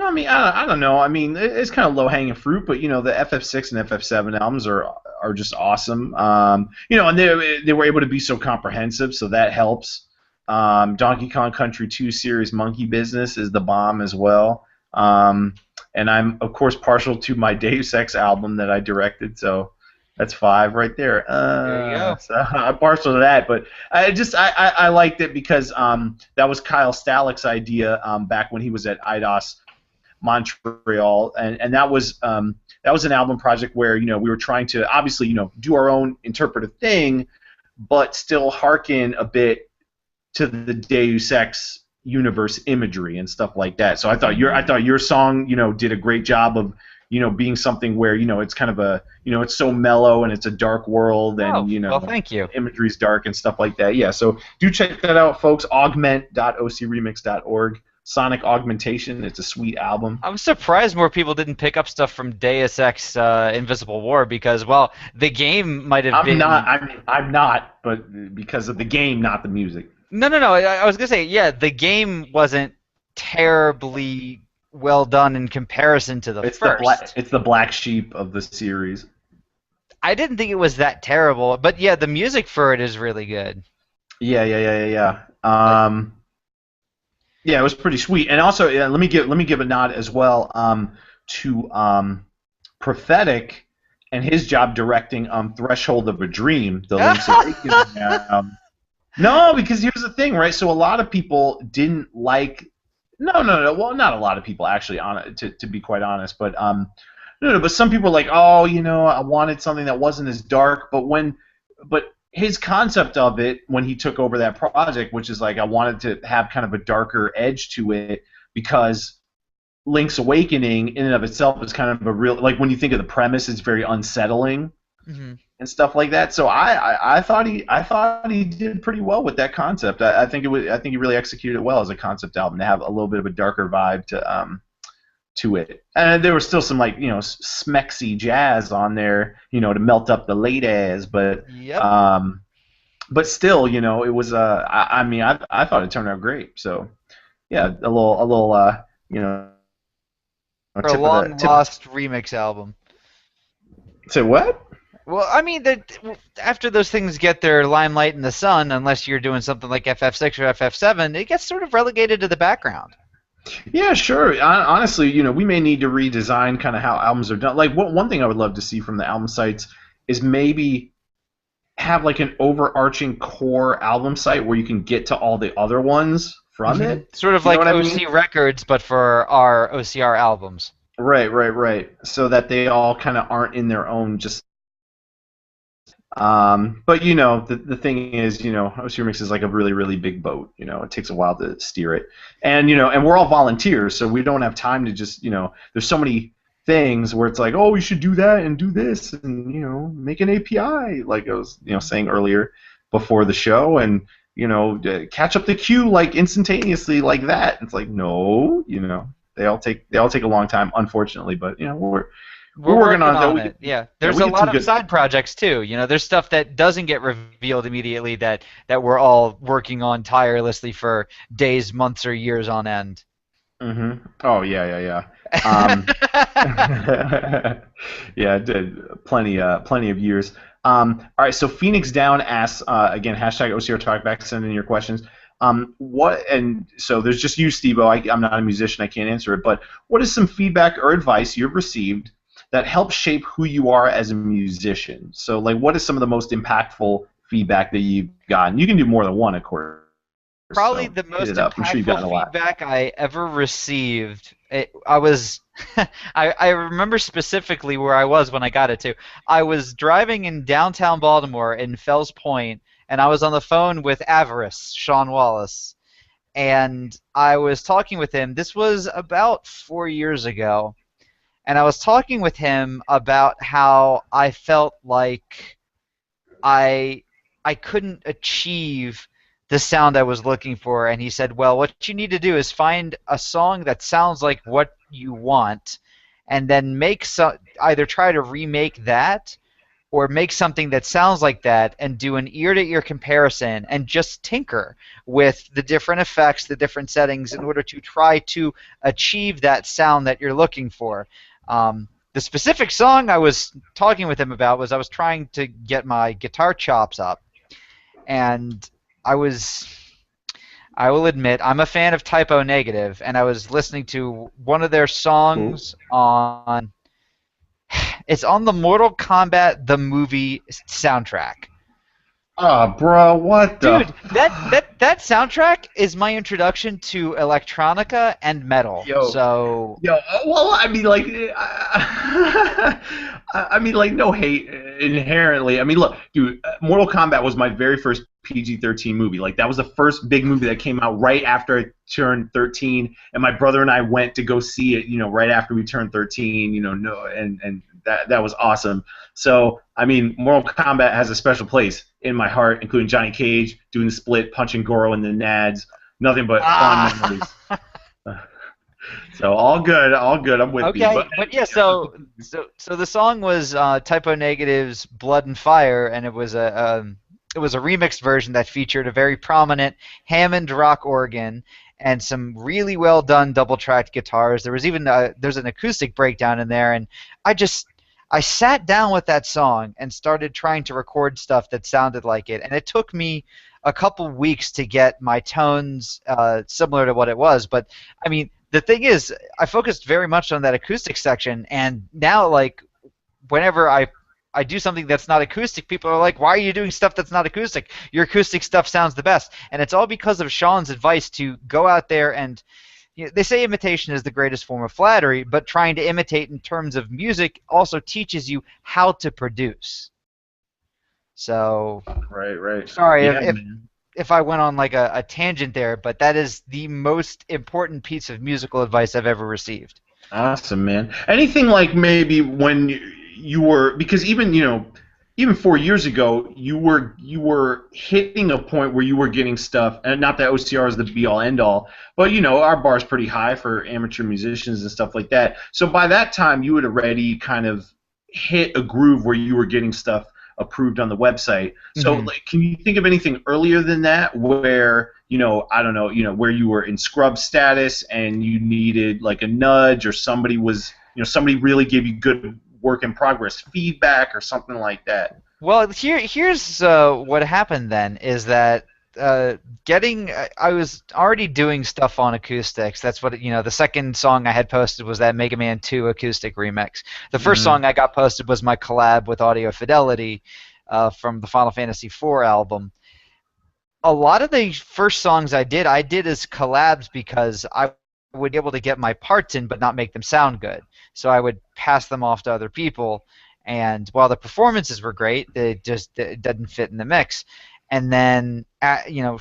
I mean, I don't know. I mean, it's kind of low hanging fruit, but the FF6 and FF7 albums are just awesome. And they were able to be so comprehensive, so that helps. Donkey Kong Country 2 series Monkey Business is the bomb as well. And I'm of course partial to my Deus Ex album that I directed, so that's 5 right there. There you go. So I'm partial to that, but I liked it because that was Kyle Stalik's idea back when he was at IDOS Montreal, and that was an album project where we were trying to obviously do our own interpretive thing, but still hearken a bit to the Deus Ex universe imagery and stuff like that. So I thought your song did a great job of being something where it's kind of a it's so mellow and it's a dark world and well, thank you. imagery's dark and stuff like that. Yeah, so do check that out, folks. Augment.ocremix.org. Sonic Augmentation. It's a sweet album. I'm surprised more people didn't pick up stuff from Deus Ex Invisible War because, well, the game might have been... I'm not, but because of the game, not the music. No. I was going to say, yeah, the game wasn't terribly well done in comparison to the first. It's the black sheep of the series. I didn't think it was that terrible, but yeah, the music for it is really good. Yeah. Yeah, it was pretty sweet, and also let me give a nod as well to Prophetic and his job directing Threshold of a Dream, the Link's Awakening. No, because here's the thing, right? So a lot of people didn't like. No. Well, not a lot of people actually, to be quite honest, but no. But some people were like, oh, I wanted something that wasn't as dark, but his concept of it when he took over that project, which is like I wanted to have kind of a darker edge to it because Link's Awakening in and of itself is kind of a real, like when you think of the premise, it's very unsettling and stuff like that. So I thought he did pretty well with that concept. I think he really executed it well as a concept album to have a little bit of a darker vibe to it. And there was still some like smexy jazz on there, to melt up the ladies, but Yep. But still, it was I thought it turned out great. So yeah, a little For a long lost remix album. Say what? Well, I mean, after those things get their limelight in the sun, unless you're doing something like FF6 or FF7, it gets sort of relegated to the background. Yeah, sure. Honestly, we may need to redesign kind of how albums are done. Like, one thing I would love to see from the album sites is maybe have like an overarching core album site where you can get to all the other ones from it. Sort of like OC Records, but for our OCR albums. Right. So that they all kind of aren't in their own just. But the thing is, OCR Mix is like a really, really big boat. It takes a while to steer it, and and we're all volunteers, so we don't have time to just there's so many things where it's like, oh, we should do that and do this and make an API like I was saying earlier before the show and catch up the queue like instantaneously like that. It's like no, they all take a long time, unfortunately, but we're working on it. Yeah, there's a lot of side projects too. There's stuff that doesn't get revealed immediately that we're all working on tirelessly for days, months, or years on end. Oh yeah. Yeah, did plenty of years. All right, so Phoenix Down asks again #OCR Talkback. Send in your questions. So there's just you, Steve-O. I'm not a musician. I can't answer it. But what is some feedback or advice you've received that helps shape who you are as a musician? So, like, what is some of the most impactful feedback that you've gotten? You can do more than one, of course. Probably So the hit most it up. I'm sure you've gotten impactful a lot. feedback I ever received. I was, I remember specifically where I was when I got it too. I was driving in downtown Baltimore in Fells Point, and I was on the phone with Avarice, Sean Wallace, and I was talking with him. This was about 4 years ago, and I was talking with him about how I felt like I I couldn't achieve the sound I was looking for, and he said, "Well, what you need to do is find a song that sounds like what you want, and then either try to remake that or make something that sounds like that and do an ear-to-ear comparison and just tinker with the different effects, the different settings in order to try to achieve that sound that you're looking for." The specific song I was talking with him about was I was trying to get my guitar chops up, and I was I will admit I'm a fan of Typo Negative, and I was listening to one of their Cool. songs on it's on the Mortal Kombat the movie soundtrack. Ah, bro, what the? Dude, that soundtrack is my introduction to electronica and metal. Yo, So, well, I mean, like, I mean, like, no hate inherently. I mean, look, dude, Mortal Kombat was my very first PG-13 movie. Like, that was the first big movie that came out right after I turned 13, and my brother and I went to go see it, right after we turned 13, no, and that was awesome. So, I mean, Mortal Kombat has a special place in my heart, including Johnny Cage doing the split, punching Goro in the nads. Nothing but fun memories. So all good, all good. I'm with you. okay, but yeah, so the song was Typo Negative's "Blood and Fire," and it was a remixed version that featured a very prominent Hammond rock organ and some really well done double tracked guitars. There was even there's an acoustic breakdown in there, and I sat down with that song and started trying to record stuff that sounded like it, and it took me a couple weeks to get my tones similar to what it was. But I mean, the thing is, I focused very much on that acoustic section, and now like whenever I do something that's not acoustic, people are like, "Why are you doing stuff that's not acoustic? Your acoustic stuff sounds the best." And it's all because of Sean's advice to go out there and they say imitation is the greatest form of flattery, but trying to imitate in terms of music also teaches you how to produce. So, Right. sorry Yeah, man. if I went on like a tangent there, but that is the most important piece of musical advice I've ever received. Awesome, man. Anything like maybe when you were, because even 4 years ago, you were hitting a point where you were getting stuff, and not that OCR is the be all end all, but our bar's pretty high for amateur musicians and stuff like that. So by that time, you had already kind of hit a groove where you were getting stuff approved on the website. So Hmm. like, can you think of anything earlier than that where I don't know, where you were in scrub status and you needed like a nudge, or somebody was, somebody really gave you good work in progress feedback or something like that? Well, here's what happened then is that I was already doing stuff on acoustics. That's what the second song I had posted was that Mega Man 2 acoustic remix. The first Mm-hmm. song I got posted was my collab with Audio Fidelity from the Final Fantasy IV album. A lot of the first songs I did as collabs because I would be able to get my parts in but not make them sound good. So I would pass them off to other people, and while the performances were great, it didn't fit in the mix. And then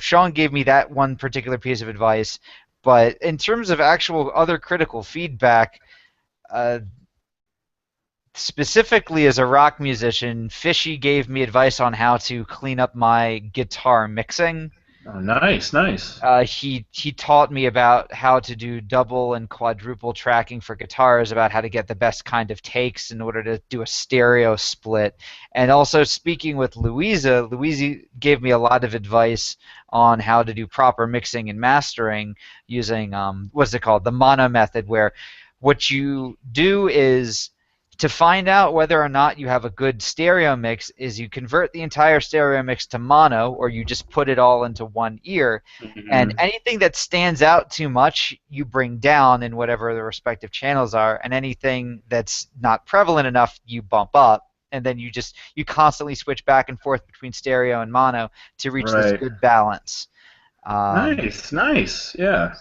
Sean gave me that one particular piece of advice, but in terms of actual other critical feedback, uh, specifically as a rock musician, Fishy gave me advice on how to clean up my guitar mixing. Oh, nice. He taught me about how to do double and quadruple tracking for guitars, about how to get the best kind of takes in order to do a stereo split. And also speaking with Louisa gave me a lot of advice on how to do proper mixing and mastering using what's it called? The mono method, where what you do is to find out whether or not you have a good stereo mix is you convert the entire stereo mix to mono, or you just put it all into one ear, and Mm-hmm. anything that stands out too much you bring down in whatever the respective channels are, and anything that's not prevalent enough you bump up, and then you constantly switch back and forth between stereo and mono to reach this Right. good balance. Nice, yeah.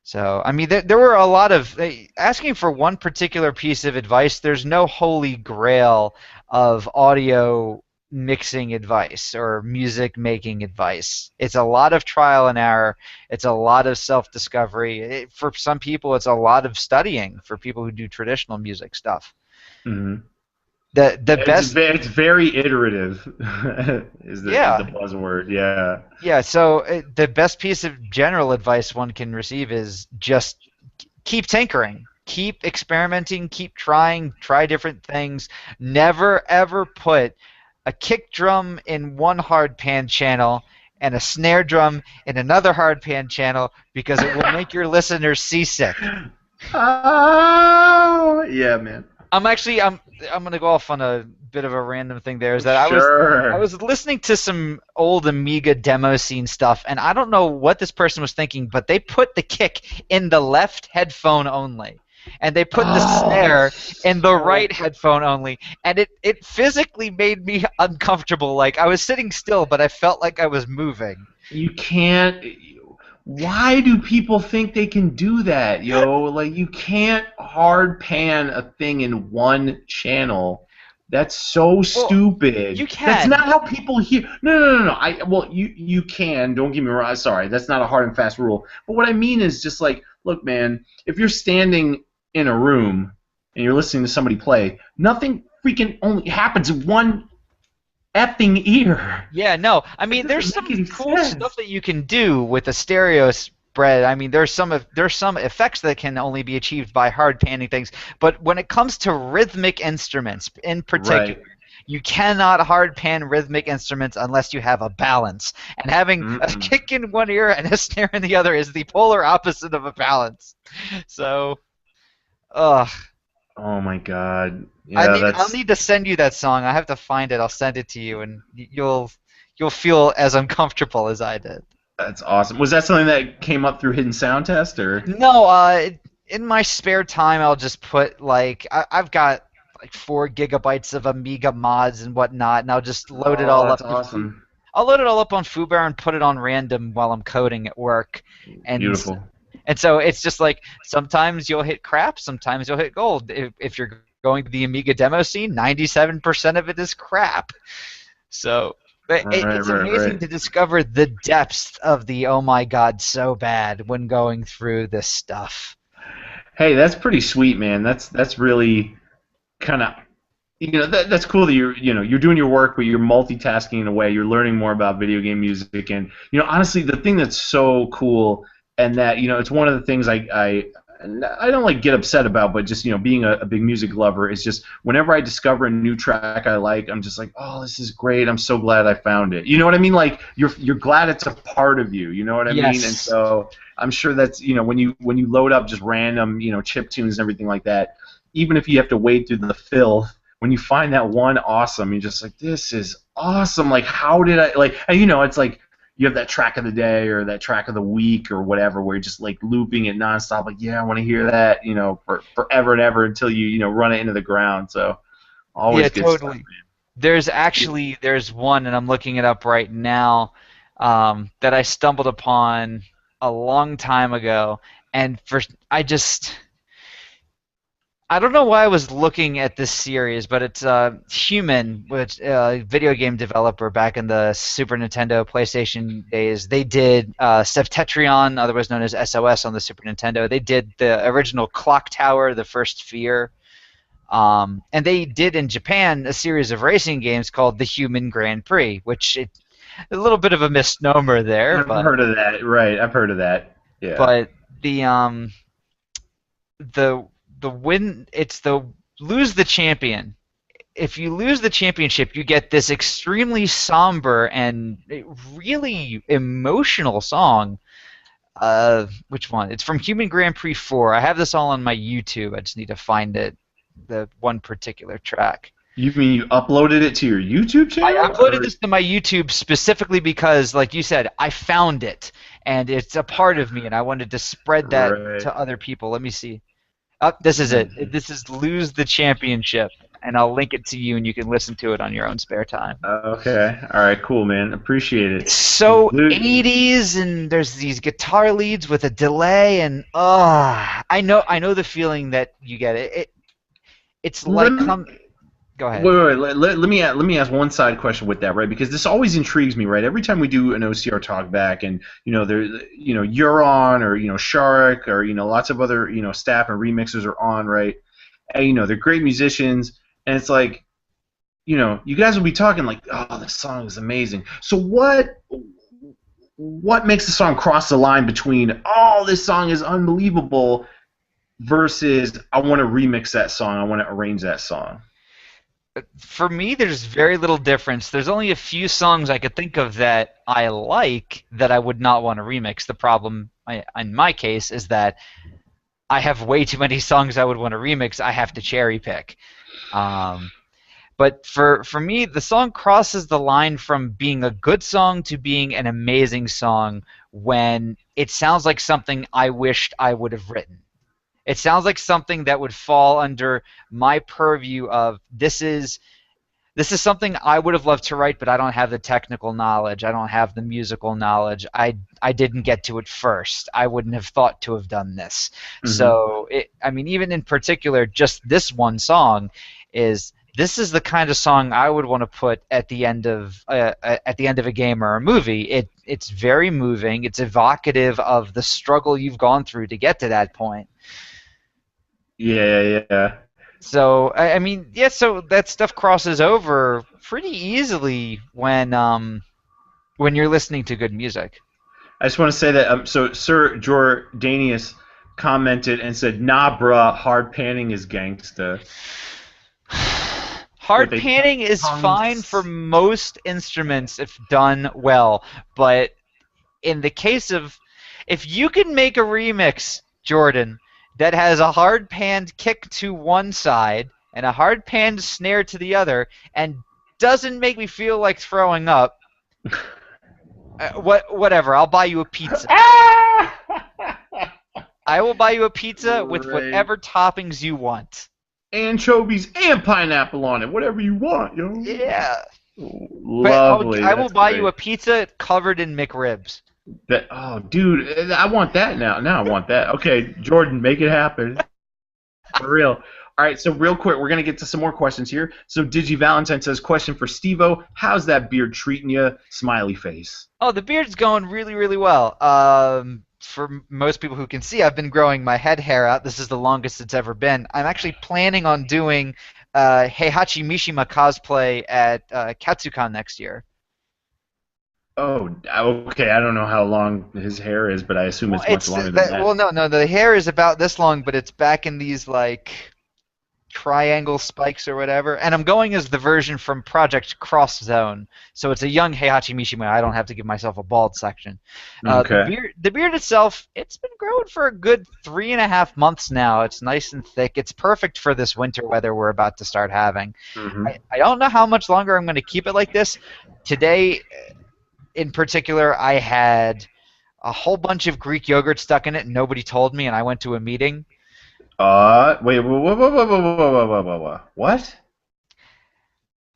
So, I mean, there were a lot of asking for one particular piece of advice. There's no holy grail of audio mixing advice or music making advice. It's a lot of trial and error. It's a lot of self-discovery. For some people, it's a lot of studying for people who do traditional music stuff. Hmm. The best. It's very iterative, is Yeah. the buzzword. Yeah. Yeah, so the best piece of general advice one can receive is just keep tinkering, keep experimenting, keep trying, try different things. Never ever put a kick drum in one hard pan channel and a snare drum in another hard pan channel because it will make your listeners seasick. Oh, yeah, man. I'm gonna go off on a bit of a random thing there. Is that Sure. I was listening to some old Amiga demo scene stuff, and I don't know what this person was thinking, but they put the kick in the left headphone only, and they put the snare in the right headphone only, and it physically made me uncomfortable. Like I was sitting still, but I felt like I was moving. You can't. Why do people think they can do that, yo? Like, you can't hard pan a thing in one channel. That's so stupid. You can. That's not how people hear. No. Well, you can. Don't get me wrong. Sorry, that's not a hard and fast rule. But what I mean is just like, look, man. If you're standing in a room and you're listening to somebody play, nothing freaking only happens in one effing ear. Yeah, no. I mean, there's some cool stuff that you can do with a stereo spread. I mean, there's some effects that can only be achieved by hard panning things. But when it comes to rhythmic instruments, in particular, you cannot hard pan rhythmic instruments unless you have a balance. And having a kick in one ear and a snare in the other is the polar opposite of a balance. So, ugh. Oh my God. Yeah, I'll need to send you that song. I have to find it. I'll send it to you, and you'll feel as uncomfortable as I did. That's awesome. Was that something that came up through Hidden Sound Test, or? No. In my spare time, I'll just put I've got like 4 gigabytes of Amiga mods and whatnot, and I'll just load it all up. That's awesome. I'll load it all up on Fubar and put it on random while I'm coding at work. And Beautiful. And so it's just like sometimes you'll hit crap, sometimes you'll hit gold. If you're going to the Amiga demo scene, 97% of it is crap. So it's amazing to discover the depths of the oh my god so bad when going through this stuff. Hey, that's pretty sweet, man. That's really kind of, that's cool that you're doing your work, but you're multitasking in a way. You're learning more about video game music, and honestly, the thing that's so cool. And that, it's one of the things I don't like get upset about, but just, being a big music lover is just whenever I discover a new track I like, I'm just like, oh, this is great. I'm so glad I found it. You know what I mean? Like you're glad it's a part of you. You know what I mean? And so I'm sure that's, when you load up just random, chip tunes and everything like that, even if you have to wade through the filth, when you find that one awesome, you're just like, this is awesome. Like, how did I, like, and it's like, you have that track of the day or that track of the week or whatever where you're just like looping it nonstop, like, yeah, I want to hear that, for forever and ever until you run it into the ground. So always good totally. stuff, man. There's one, and I'm looking it up right now, that I stumbled upon a long time ago, and I don't know why I was looking at this series, but it's Human, which video game developer back in the Super Nintendo, PlayStation days. They did Septetrion, otherwise known as SOS, on the Super Nintendo. They did the original Clock Tower, the first Fear. And they did in Japan a series of racing games called the Human Grand Prix, which a little bit of a misnomer there. I've heard of that, right? I've heard of that. Yeah. But the win, it's the lose the champion. If you lose the championship, you get this extremely somber and really emotional song. Which one? It's from Human Grand Prix 4. I have this all on my YouTube. I just need to find it. The one particular track. You mean you uploaded it to your YouTube channel? I uploaded this to my YouTube specifically because, like you said, I found it, and it's a part of me, and I wanted to spread that to other people. Let me see. Oh, this is it. This is Lose the Championship. and I'll link it to you, and you can listen to it on your own spare time. Okay. All right. Cool, man. Appreciate it. So Dude. 80s, and there's these guitar leads with a delay, and I know the feeling that you get. It's like Go ahead. Wait. Let me ask one side question with that, right? Because this always intrigues me, right? Every time we do an OCR talkback, and you're on, or Shark, or lots of other staff and remixers are on, right? And they're great musicians, and it's like, you guys will be talking like, oh, this song is amazing. So what makes the song cross the line between, oh, this song is unbelievable, versus I want to remix that song, I want to arrange that song? For me, there's very little difference. There's only a few songs I could think of that I like that I would not want to remix. The problem, in my case, is that I have way too many songs I would want to remix. I have to cherry pick. But for me, the song crosses the line from being a good song to being an amazing song when it sounds like something I wished I would have written. It sounds like something that would fall under my purview of this is something I would have loved to write, but I don't have the technical knowledge. I don't have the musical knowledge. I didn't get to it first. I wouldn't have thought to have done this. Mm-hmm. So, even in particular, just this one song this is the kind of song I would want to put at the end of a game or a movie. It's very moving. It's evocative of the struggle you've gone through to get to that point. Yeah. So so that stuff crosses over pretty easily when you're listening to good music. I just want to say that so Sir Jordanius commented and said, "Nah, bruh, hard panning is gangsta." Hard panning is fine for most instruments if done well, but in the case of, if you can make a remix, Jordan, that has a hard panned kick to one side and a hard panned snare to the other, and doesn't make me feel like throwing up, whatever, I'll buy you a pizza. I will buy you a pizza with whatever toppings you want. Anchovies and pineapple on it, whatever you want, yo. Yeah. Lovely. I will buy you a pizza covered in McRibs. Dude, I want that now. Now I want that. Okay, Jordan, make it happen. For real. All right, so real quick, we're going to get to some more questions here. So Digi Valentine says, question for Steve-O, how's that beard treating you? Smiley face. Oh, the beard's going really, really well. For most people who can see, I've been growing my head hair out. This is the longest it's ever been. I'm actually planning on doing Heihachi Mishima cosplay at Katsucon next year. Oh, okay. I don't know how long his hair is, but I assume it's much longer than that. Well, no. The hair is about this long, but it's back in these, like, triangle spikes or whatever. And I'm going as the version from Project Cross Zone. So it's a young Heihachi Mishima. I don't have to give myself a bald section. Okay. The beard itself, it's been growing for a good 3.5 months now. It's nice and thick. It's perfect for this winter weather we're about to start having. Mm-hmm. I don't know how much longer I'm going to keep it like this. Today, in particular, I had a whole bunch of Greek yogurt stuck in it, and nobody told me, and I went to a meeting. Wait, whoa. What?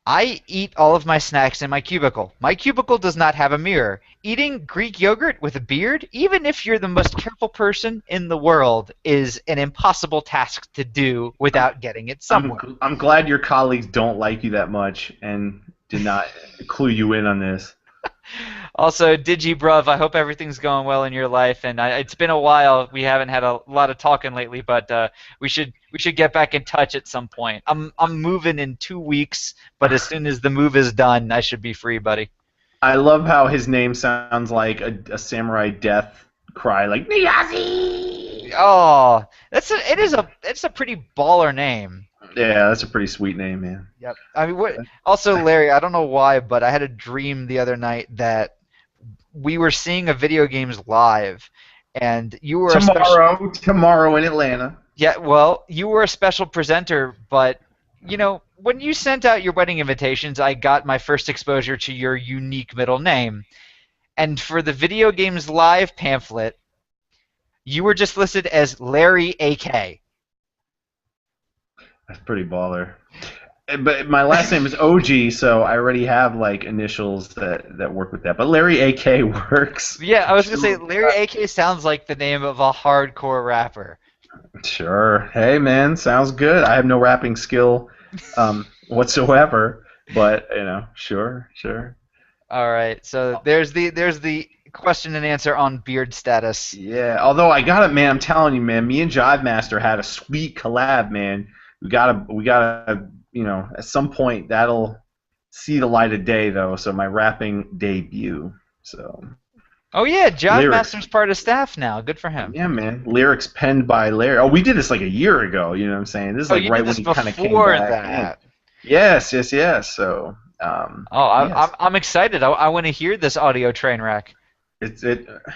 I eat all of my snacks in my cubicle. My cubicle does not have a mirror. Eating Greek yogurt with a beard, even if you're the most careful person in the world, is an impossible task to do without getting it somewhere. I'm glad your colleagues don't like you that much and did not clue you in on this. Also, DigiBruv, I hope everything's going well in your life, and it's been a while. We haven't had a lot of talking lately, but we should get back in touch at some point. I'm moving in 2 weeks, but as soon as the move is done, I should be free, buddy. I love how his name sounds like a samurai death cry, like Niyazi. Oh, it's a pretty baller name. Yeah, that's a pretty sweet name, man. Yep. I mean, also, Larry, I don't know why, but I had a dream the other night that we were seeing a video games live, and you were tomorrow in Atlanta. Yeah, well, you were a special presenter, but when you sent out your wedding invitations, I got my first exposure to your unique middle name, and for the video games live pamphlet, you were just listed as Larry AK. That's pretty baller. but my last name is OG, so I already have like initials that work with that. But Larry AK works. Yeah, I was gonna say Larry AK sounds like the name of a hardcore rapper. Sure. Hey, man, sounds good. I have no rapping skill whatsoever, but sure, sure. All right, so there's the question and answer on beard status. Yeah. Although I got it, man. I'm telling you, man. Me and Jive Master had a sweet collab, man. We gotta, at some point that'll see the light of day, though. So my rapping debut. So. Oh yeah, Jive Lyrics. Master's part of staff now. Good for him. Yeah, man. Lyrics penned by Larry. Oh, we did this like a year ago. You know what I'm saying? This is like you right did when this he kind of came before back. that. Yes, yes, yes. So. Yes. I'm excited. I want to hear this audio train wreck.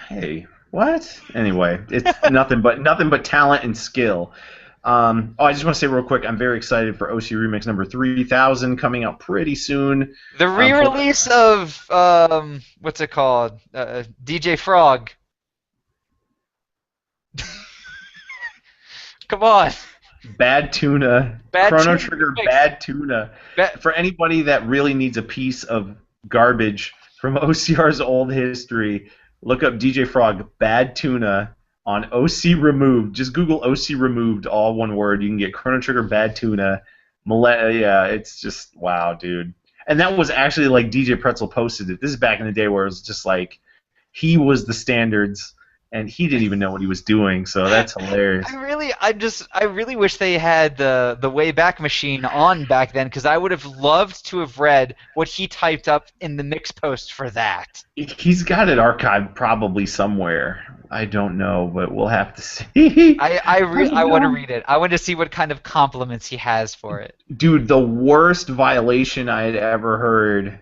Hey, what? Anyway, it's nothing but talent and skill. I just want to say real quick, I'm very excited for OC Remix number 3000 coming out pretty soon. The re-release of what's it called? DJ Frog. Come on. Bad Tuna. Chrono Trigger Mix. Bad Tuna. For anybody that really needs a piece of garbage from OCR's old history, look up DJ Frog Bad Tuna on OC Removed. Just Google OC Removed, all one word. You can get Chrono Trigger Bad Tuna. Yeah, it's just wow, dude. And that was actually like DJ Pretzel posted it. This is back in the day where it was just like he was the standards and he didn't even know what he was doing. So that's hilarious. I really wish they had the Wayback Machine on back then, because I would have loved to have read what he typed up in the mix post for that. He's got it archived probably somewhere. I don't know, but we'll have to see. I want to read it. I want to see what kind of compliments he has for it. Dude, the worst violation I had ever heard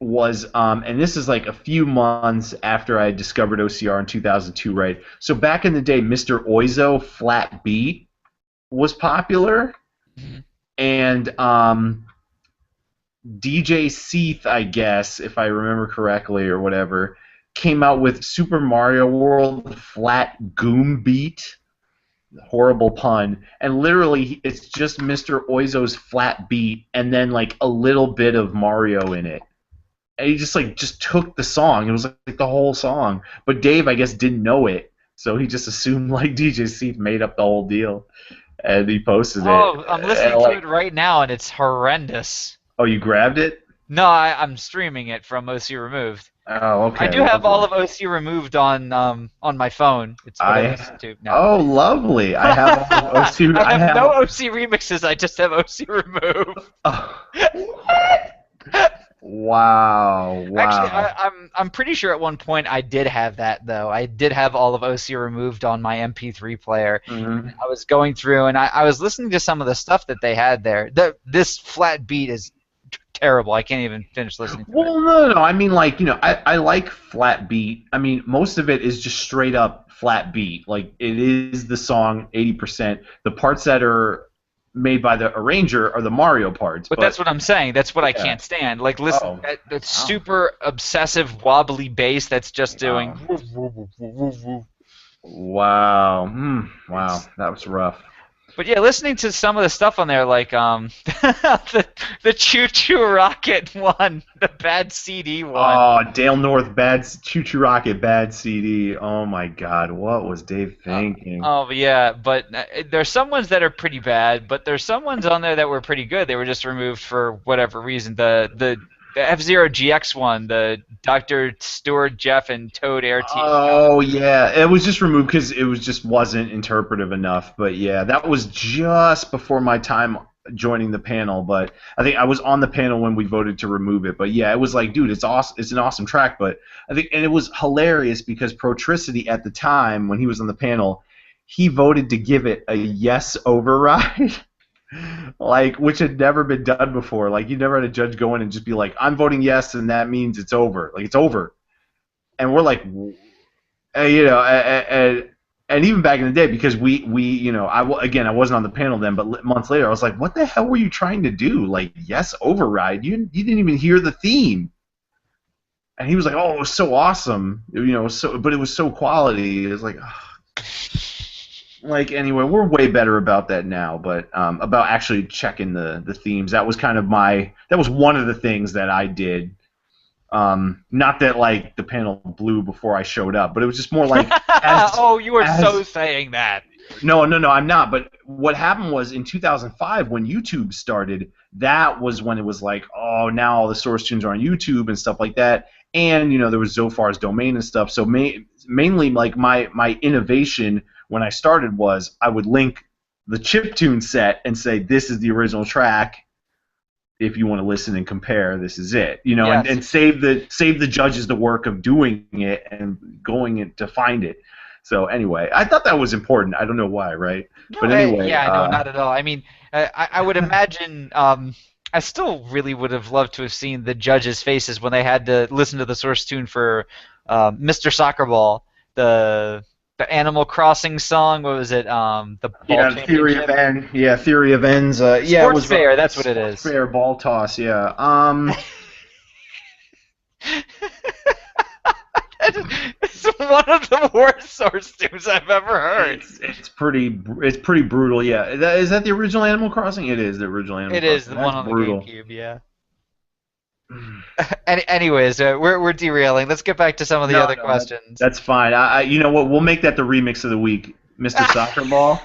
was, and this is like a few months after I discovered OCR in 2002, right? So back in the day, Mr. Oizo Flat Beat was popular, and DJ Seath, I guess, if I remember correctly or whatever, came out with Super Mario World Flat Goom Beat. Horrible pun. And literally, it's just Mr. Oizo's flat beat and then like a little bit of Mario in it. And he just took the song. It was like the whole song. But Dave, I guess, didn't know it, so he just assumed like DJ Seath made up the whole deal, and he posted it. Oh, I'm listening to it right now, and it's horrendous. Oh, you grabbed it? No, I'm streaming it from OC Removed. Oh, okay. I do have all of OC Removed on my phone. It's what I listen to now. Oh, lovely. I have all of OC. I have no OC remixes. I just have OC Removed. Oh. Wow. Actually, I'm pretty sure at one point I did have that, though. I did have all of OC Removed on my MP3 player. Mm-hmm. I was going through, and I was listening to some of the stuff that they had there. This flat beat is terrible. I can't even finish listening to it. Well, no. I mean, like, I like flat beat. I mean, most of it is just straight up flat beat. Like, it is the song 80%. The parts that are made by the arranger are the Mario parts. But that's what I'm saying. That's what I can't stand. Like, listen, that super obsessive wobbly bass that's just doing. Wow. Wow. That was rough. But yeah, listening to some of the stuff on there, like the Choo Choo Rocket one, the bad CD one. Oh, Dale North bad Choo Choo Rocket bad CD. Oh my God, what was Dave thinking? Oh yeah, but there's some ones that are pretty bad, but there's some ones on there that were pretty good. They were just removed for whatever reason. The F-Zero GX one, the Dr. Stewart, Jeff, and Toad Air Team. Oh, yeah. It was just removed because it wasn't interpretive enough. But, yeah, that was just before my time joining the panel. But I think I was on the panel when we voted to remove it. But, yeah, it was like, dude, it's awesome. It's an awesome track. But I think, and it was hilarious because Protricity at the time, when he was on the panel, he voted to give it a yes override. Like, which had never been done before. Like, you never had a judge go in and just be like, I'm voting yes, and that means it's over. Like, it's over. And we're like, and even back in the day, because we I wasn't on the panel then, but months later, I was like, what the hell were you trying to do? Like, yes, override? You didn't even hear the theme. And he was like, oh, it was so awesome. But it was so quality. It was like, oh. like anyway, we're way better about that now. But about actually checking the themes, that was kind of that was one of the things that I did. Not that like the panel blew before I showed up, but it was just more like oh, you were so saying that. No, I'm not. But what happened was in 2005 when YouTube started, that was when it was like, oh, now all the source tunes are on YouTube and stuff like that. And there was Zophar's domain and stuff. So mainly like my innovation when I started was I would link the chiptune set and say this is the original track. If you want to listen and compare, this is it. Yes. And save the judges the work of doing it and going in to find it. So anyway, I thought that was important. I don't know why, right? No, but anyway, no, not at all. I mean, I would imagine. I still really would have loved to have seen the judges' faces when they had to listen to the source tune for Mr. Soccerball, the Animal Crossing song. What was it? The ball Theory of Ends. Yeah, Theory of Ends. Sports it was Fair. That's what it is. Fair ball toss. Yeah. It's one of the worst source tunes I've ever heard. It's pretty brutal. Yeah. Is that the original Animal Crossing? It is the original Animal Crossing. It is the one on brutal. The GameCube. Yeah. Anyways, we're derailing. Let's get back to some of the other questions. That's fine. You know what? We'll make that the remix of the week, Mr. Soccerball.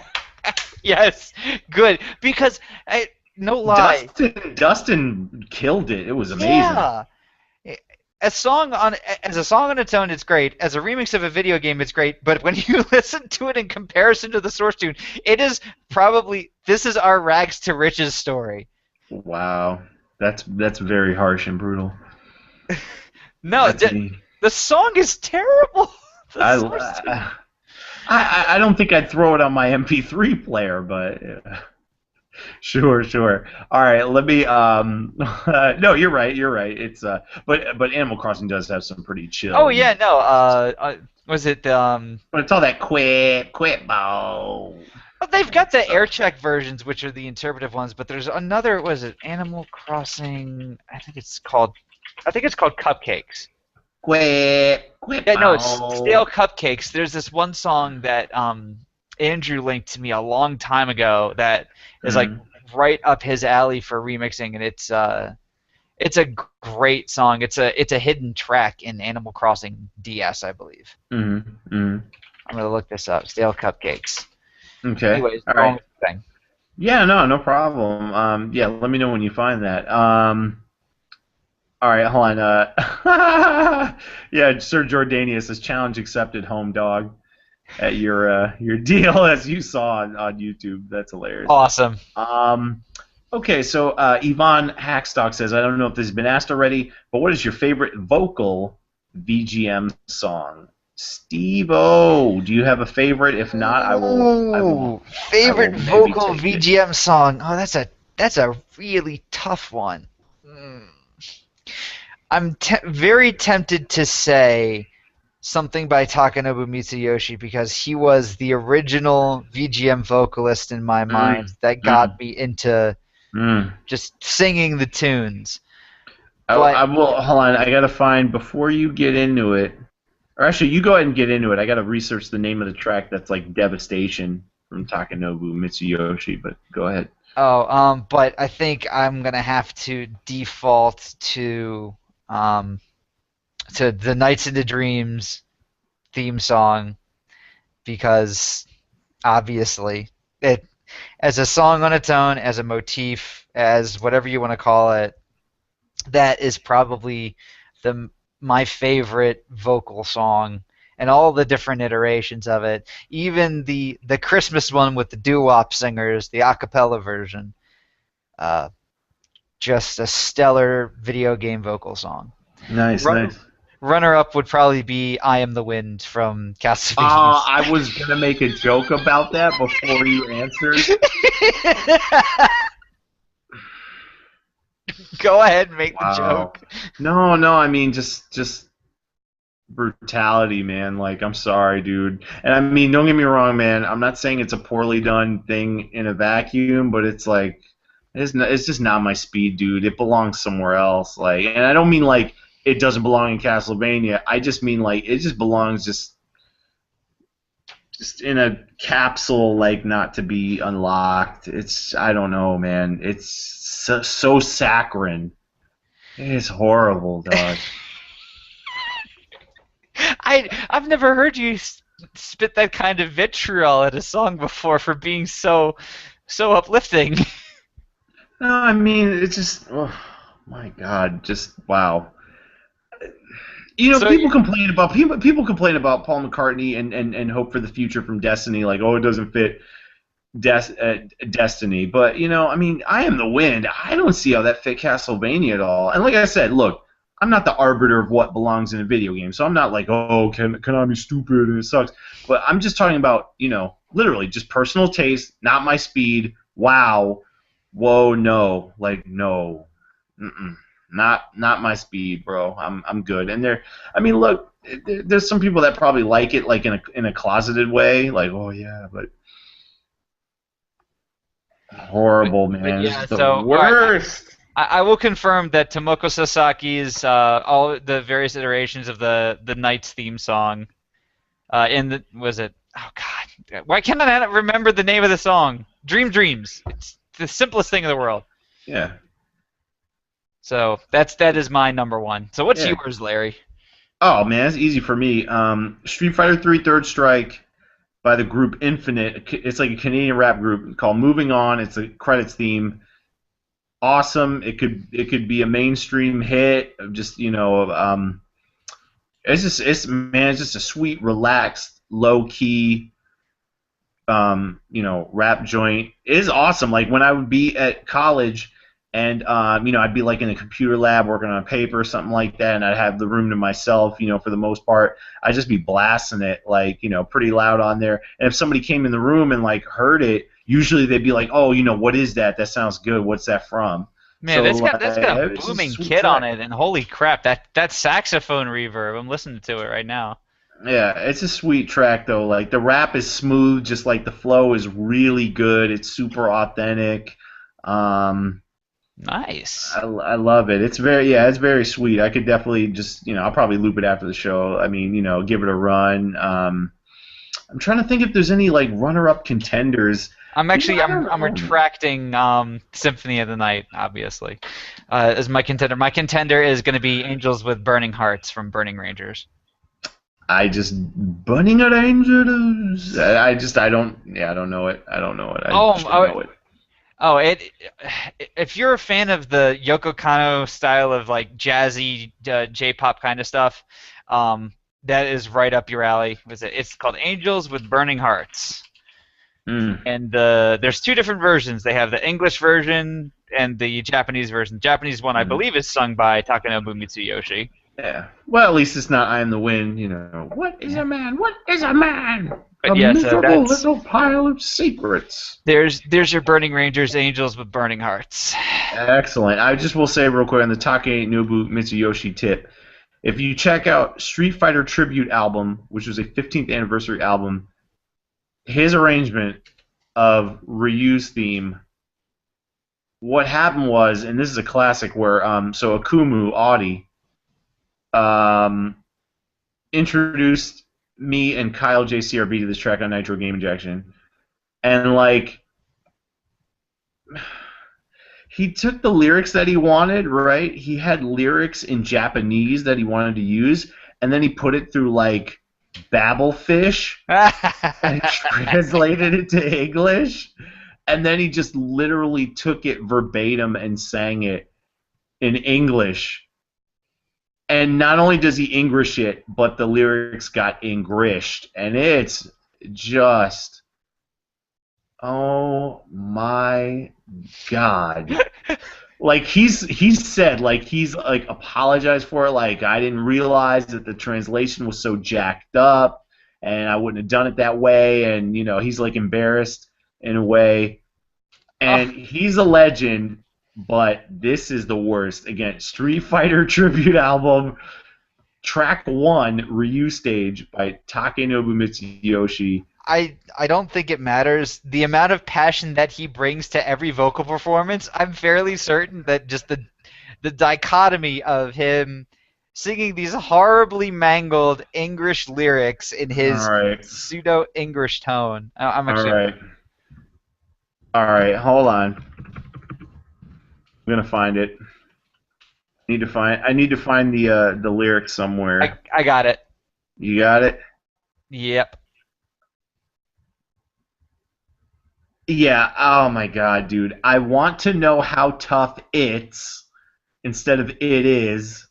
Yes, good. Because no lie, Dustin killed it. It was amazing. Yeah. As a song on its own, it's great. As a remix of a video game, it's great. But when you listen to it in comparison to the source tune, it is probably this is our rags to riches story. Wow. That's very harsh and brutal. No, the song is terrible. I don't think I'd throw it on my MP3 player, but sure. All right, let me. No, you're right. It's but Animal Crossing does have some pretty chill. Oh yeah, no. Was it? But it's all that quit ball. Well, they've got the air check versions, which are the interpretive ones, but there's another. Was it Animal Crossing? I think it's called Cupcakes. Quit. Yeah, no, it's Stale Cupcakes. There's this one song that Andrew linked to me a long time ago that is like right up his alley for remixing, and it's a great song. It's a hidden track in Animal Crossing DS, I believe. I'm gonna look this up. Stale Cupcakes. Okay. Anyways, all right. Thing. Yeah, no problem. Yeah, let me know when you find that. All right, hold on. Yeah, Sir Jordania says challenge accepted, home dog. At your deal, as you saw on YouTube. That's hilarious. Awesome. Okay, so Yvonne Hackstock says, I don't know if this has been asked already, but what is your favorite vocal VGM song? Steve-O, do you have a favorite? If not, I will favorite vocal VGM song. Oh, that's a really tough one. I'm very tempted to say something by Takanobu Mitsuyoshi because he was the original VGM vocalist in my mind that got me into just singing the tunes. I will. Hold on, I gotta find before you get into it. Or actually, you go ahead and get into it. I gotta research the name of the track that's like Devastation from Takanobu Mitsuyoshi. But go ahead. Oh, but I think I'm gonna have to default to the Nights into Dreams theme song because obviously it, as a song on its own, as a motif, as whatever you want to call it, that is probably my favorite vocal song and all the different iterations of it. Even the Christmas one with the doo-wop singers, the a cappella version, just a stellar video game vocal song. Nice. Runner-up would probably be I Am the Wind from Castlevania. I was going to make a joke about that before you answered. Go ahead and make the joke. No, I mean, just brutality, man. Like, I'm sorry, dude. And I mean, don't get me wrong, man. I'm not saying it's a poorly done thing in a vacuum, but it's like, it's just not my speed, dude. It belongs somewhere else. Like, and I don't mean like it doesn't belong in Castlevania. I just mean like it just belongs just just in a capsule, like not to be unlocked. I don't know, man. It's so saccharine. It's horrible, dog. I've never heard you spit that kind of vitriol at a song before for being so uplifting. No, I mean it's just, oh my God, just wow. You know, So people complain about Paul McCartney and Hope for the Future from Destiny, like, oh, it doesn't fit Destiny. But you know, I mean, I Am the Wind. I don't see how that fit Castlevania at all. And like I said, look, I'm not the arbiter of what belongs in a video game, so I'm not like, oh, Konami's stupid and it sucks. But I'm just talking about, you know, literally just personal taste, not my speed. Wow, whoa, no, like no. Mm-mm. Not my speed, bro. I'm good. And I mean, look, there's some people that probably like it, like in a closeted way, like, oh yeah, but horrible, man. Yeah, It's the so worst. I will confirm that Tomoko Sasaki's all the various iterations of the Knights theme song, was it? Oh God, why can't I not remember the name of the song? Dreams. It's the simplest thing in the world. Yeah. So that is my number one. So what's Yeah. yours, Larry? Oh man, it's easy for me. Street Fighter 3 Third Strike by the group Infinite. It's like a Canadian rap group called Moving On. It's a credits theme. Awesome. It could be a mainstream hit. Just, you know, it's just a sweet, relaxed, low key, you know, rap joint. It is awesome. Like when I would be at college. And, you know, I'd be like in a computer lab working on a paper or something like that, and I'd have the room to myself, you know, for the most part. I'd just be blasting it, like, you know, pretty loud on there. And if somebody came in the room and, like, heard it, usually they'd be like, oh, you know, what is that? That sounds good. What's that from? Man, So, that's got a it's booming sweet kit on track. it, and holy crap, that saxophone reverb. I'm listening to it right now. Yeah, it's a sweet track, though. Like, the rap is smooth, just like the flow is really good. It's super authentic. Nice. I love it. It's very sweet. I could definitely just, you know, I'll probably loop it after the show. I mean, you know, give it a run. I'm trying to think if there's any like runner-up contenders. I'm actually I don't I'm know. retracting Symphony of the Night, obviously, as my contender. My contender is going to be Angels with Burning Hearts from Burning Rangers. I just Burning at Angels. I don't know it. I don't know it. I just don't know it. Oh, if you're a fan of the Yoko Kanno style of like jazzy J-pop kind of stuff, that is right up your alley. It's called Angels with Burning Hearts. Mm. And there's two different versions. They have the English version and the Japanese version. The Japanese one, I believe, is sung by Takanobu Mitsuyoshi. Yeah. Well, at least it's not I Am the Wind, you know. What is a man? What is a man? But A yeah, so miserable that's little pile of secrets. there's your Burning Rangers, Angels with Burning Hearts. Excellent. I just will say real quick on the Takenobu Mitsuyoshi tip, if you check out Street Fighter Tribute album, which was a 15th anniversary album, his arrangement of Ryu's theme, what happened was, and this is a classic where, so Akumu, Audi, introduced me and Kyle JCRB to this track on Nitro Game Injection, and like he took the lyrics that he wanted, right? He had lyrics in Japanese that he wanted to use, and then he put it through like Babelfish and translated it to English, and then he just literally took it verbatim and sang it in English. And not only does he English it, but the lyrics got Englished, and it's just, oh my God! Like he's said, like he's like apologized for it, like I didn't realize that the translation was so jacked up, and I wouldn't have done it that way, and you know he's like embarrassed in a way, and he's a legend. But this is the worst. Again, Street Fighter Tribute Album, Track 1, Ryu Stage by Takenobu Mitsuyoshi. I don't think it matters. The amount of passion that he brings to every vocal performance, I'm fairly certain that just the dichotomy of him singing these horribly mangled English lyrics in All his right. pseudo-English tone. I'm All actually. right. All right. Hold on. I'm gonna find it. I need to find the lyrics somewhere. I got it. You got it? Yep. Yeah. Oh my God, dude. I want to know how tough it's instead of it is.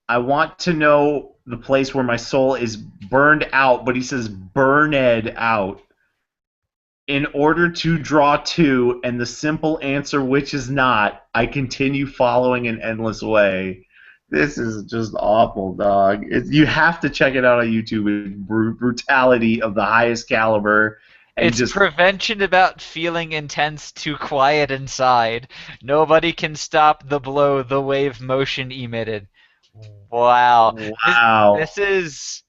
I want to know the place where my soul is burned out, but he says burned out. In order to draw two, and the simple answer, which is not, I continue following an endless way. This is just awful, dog. You have to check it out on YouTube. It's brutality of the highest caliber, and It's just prevention about feeling intense too quiet inside. Nobody can stop the blow the wave motion emitted. Wow. wow. This is.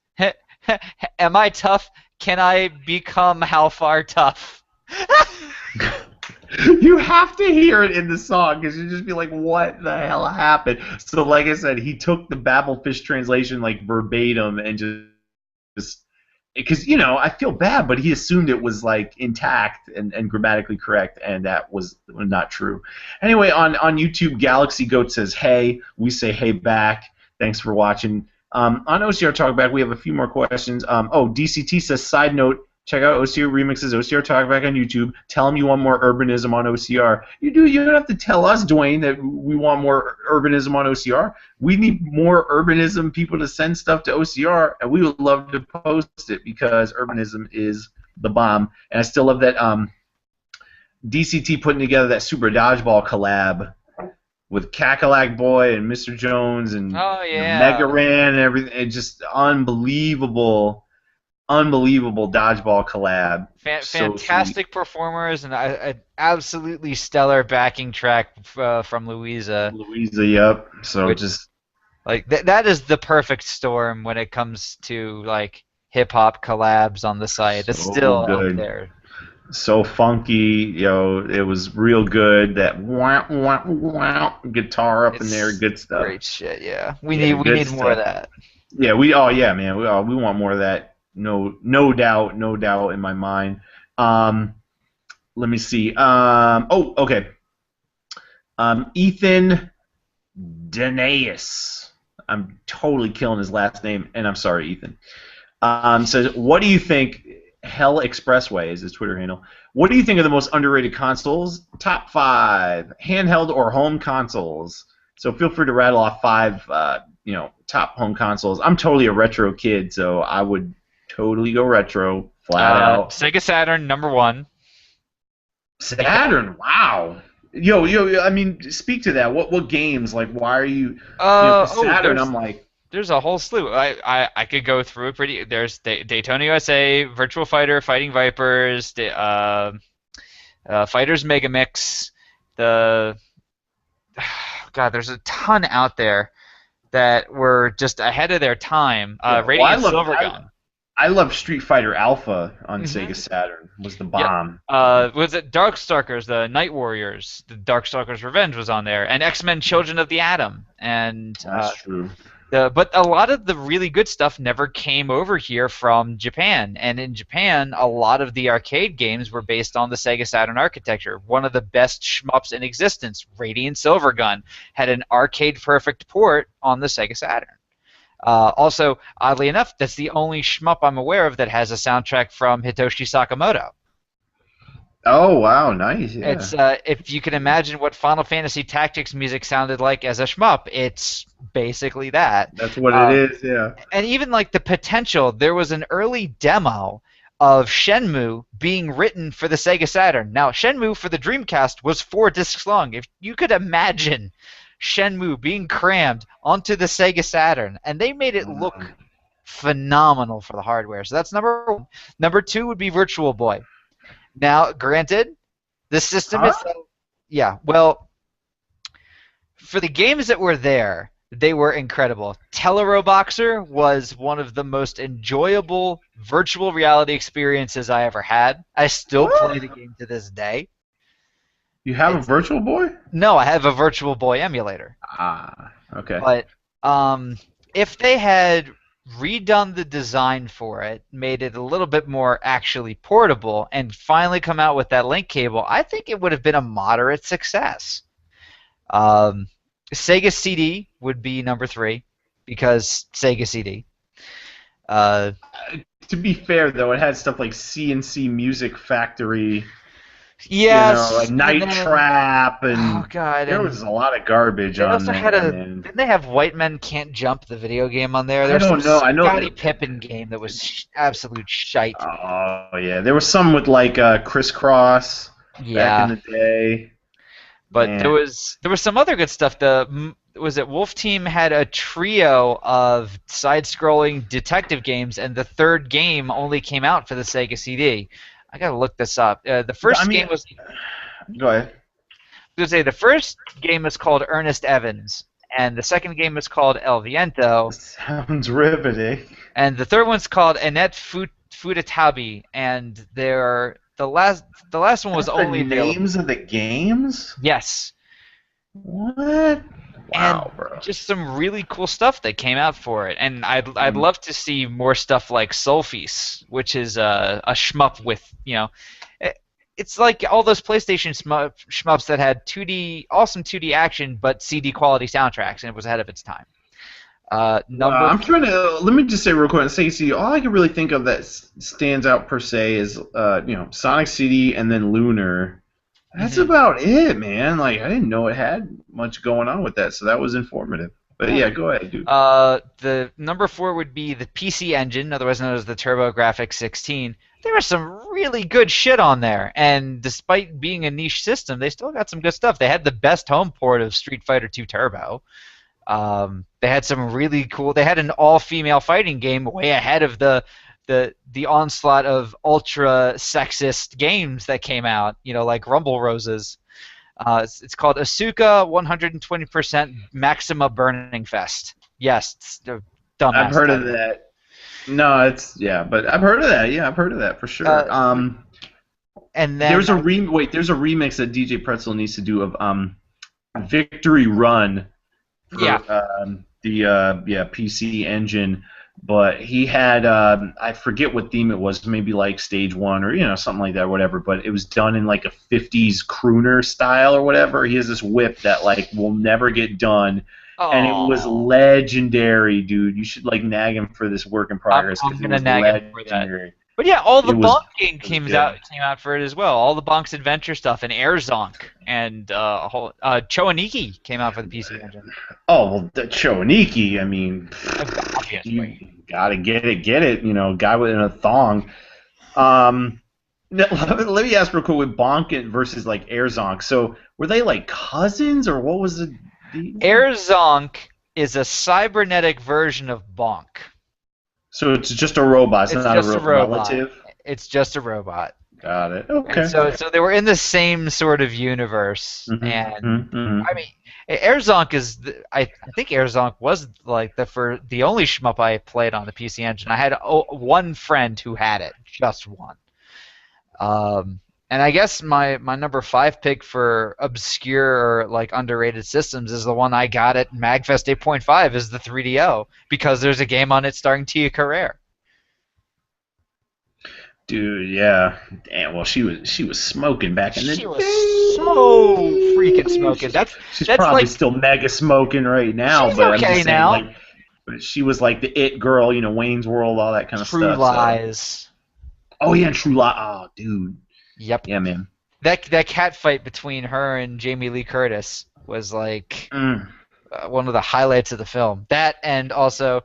Am I tough? Can I become how far tough? You have to hear it in the song because you just be like, "What the hell happened?" So, like I said, he took the Babelfish translation like verbatim and just because I feel bad, but he assumed it was like intact and grammatically correct, and that was not true. Anyway, on YouTube, Galaxy Goat says, "Hey," we say, "Hey" back. Thanks for watching. On OCR Talkback, we have a few more questions. DCT says, side note, check out OCR Remixes, OCR Talkback on YouTube. Tell them you want more urbanism on OCR. You do. You don't have to tell us, Dwayne, that we want more urbanism on OCR. We need more urbanism people to send stuff to OCR, and we would love to post it because urbanism is the bomb. And I still love that DCT putting together that Super Dodgeball collab with Cackalack Boy and Mr. Jones and Oh, yeah. Mega Ran and everything. It's just unbelievable dodgeball collab. Fantastic performers and an absolutely stellar backing track from Louisa. Louisa, yep. So Which, just like that is the perfect storm when it comes to like hip hop collabs on the site. It's so still good. up there. So funky, it was real good. That wah, wah, wah, guitar up in there, good stuff. Great shit, yeah. We need more of that. Yeah, man. We want more of that. No doubt in my mind. Let me see. Okay. Ethan Danaeus. I'm totally killing his last name, and I'm sorry, Ethan. Says, what do you think? Hell Expressway is his Twitter handle. What do you think are the most underrated consoles? Top 5 handheld or home consoles. So feel free to rattle off 5, top home consoles. I'm totally a retro kid, so I would totally go retro, flat out. Sega Saturn, number 1. Saturn, wow. Yo, I mean, speak to that. What games? Like, why are you? Saturn, I'm like. There's a whole slew. I could go through it pretty. There's Daytona USA, Virtual Fighter, Fighting Vipers, Fighters Megamix. God, there's a ton out there that were just ahead of their time. Radiant Silvergun. I love Street Fighter Alpha on Sega Saturn. Was the bomb. Was it Darkstalkers, the Night Warriors? The Darkstalkers Revenge was on there, and X-Men: Children of the Atom. And that's true. But a lot of the really good stuff never came over here from Japan. And in Japan, a lot of the arcade games were based on the Sega Saturn architecture. One of the best shmups in existence, Radiant Silvergun, had an arcade-perfect port on the Sega Saturn. Also, oddly enough, that's the only shmup I'm aware of that has a soundtrack from Hitoshi Sakamoto. Oh, wow, nice. Yeah. It's if you can imagine what Final Fantasy Tactics music sounded like as a shmup, it's basically that. That's what it is, yeah. And even like the potential, there was an early demo of Shenmue being written for the Sega Saturn. Now, Shenmue for the Dreamcast was 4 discs long. If you could imagine Shenmue being crammed onto the Sega Saturn, and they made it look phenomenal for the hardware. So that's number 1. Number 2 would be Virtual Boy. Now, granted, the system itself, for the games that were there, they were incredible. Teleroboxer was one of the most enjoyable virtual reality experiences I ever had. I still play the game to this day. You have a Virtual Boy? No, I have a Virtual Boy emulator. Ah, okay. But If they had redone the design for it, made it a little bit more actually portable, and finally come out with that link cable, I think it would have been a moderate success. Um, Sega CD would be number 3 because Sega CD. Uh, To be fair, though, it had stuff like CNC Music Factory, like yes, and Night then Trap, oh and god, there and was a lot of garbage they on also had there, a. man. Didn't they have White Men Can't Jump, the video game, on there? There I was some don't know. I know Scottie that. Pippen game that was absolute shite. Oh yeah, there was some with like Crisscross back in Yeah, the day. but there Man, was some other good stuff. Was it Wolf Team had a trio of side-scrolling detective games, and the third game only came out for the Sega CD. I gotta look this up. The I first mean, game was. go ahead. I was gonna say the first game is called Ernest Evans, and the second game is called El Viento, Sounds riveting. and the third one's called Annette Futatabi, and the last one was That's the only available. names of the games? Yes, What? and Wow, bro. just some really cool stuff that came out for it. And I'd Mm. love to see more stuff like Solfease, which is a shmup with it's like all those PlayStation shmups that had awesome 2D action, but CD quality soundtracks, and it was ahead of its time. Number I'm trying to. Let me just say real quick. Sega CD. All I can really think of that stands out per se is, Sonic CD and then Lunar. That's Mhm. about it, man. Like I didn't know it had much going on with that, so that was informative. But Yeah. yeah, go ahead, dude. The number 4 would be the PC Engine, otherwise known as the TurboGrafx 16. There was some really good shit on there, and despite being a niche system, they still got some good stuff. They had the best home port of Street Fighter 2 Turbo. They had some really cool. They had an all-female fighting game way ahead of the onslaught of ultra sexist games that came out. Like Rumble Roses. It's called Asuka 120% Maxima Burning Fest. Yes, it's a I've dumbass heard of title. that. No, but I've heard of that. Yeah, I've heard of that for sure. Uh, and then There's a there's a remix that DJ Pretzel needs to do of Victory Run for yeah, PC Engine, but he had I forget what theme it was, maybe like Stage 1 or something like that, or whatever. But it was done in like a '50s crooner style or whatever. He has this whip that like will never get done, and it was oh, legendary, dude. You should like nag him for this work in I'm, progress I'm because it gonna was nag him for that. legendary. But yeah, all the It was Bonk game it was came good. out came out for it as well. All the Bonk's Adventure stuff and Air Zonk and Choaniki came out for the PC Engine. Oh well, the Choniki. I mean, you Obviously. gotta get it. Guy within a thong. Let me ask real quick with Bonk versus like Air Zonk. So were they like cousins or what was the deal? Air Zonk is a cybernetic version of Bonk. So it's just a robot. It's It's not a just a real robot. relative. It's just a robot. Got it. And Okay. so they were in the same sort of universe. And Mm-hmm. I mean, Air Zonk I think Air Zonk was like the only shmup I played on the PC Engine. I had one friend who had it, just one. And I guess my number 5 pick for obscure or like underrated systems is the one I got at Magfest 8.5 is the 3DO because there's a game on it starring Tia Carrere. Dude, yeah. Damn. Well, she was smoking back in the She was day. so freaking smoking. She's That's probably like still mega smoking right now, she's but I'm okay just saying, now. like, but she was like the it girl, Wayne's World, all that kind of True stuff. Lies. So. Oh yeah, True Lies. Oh, dude. Yep. Yeah, man. That cat fight between her and Jamie Lee Curtis was like one of the highlights of the film. That and also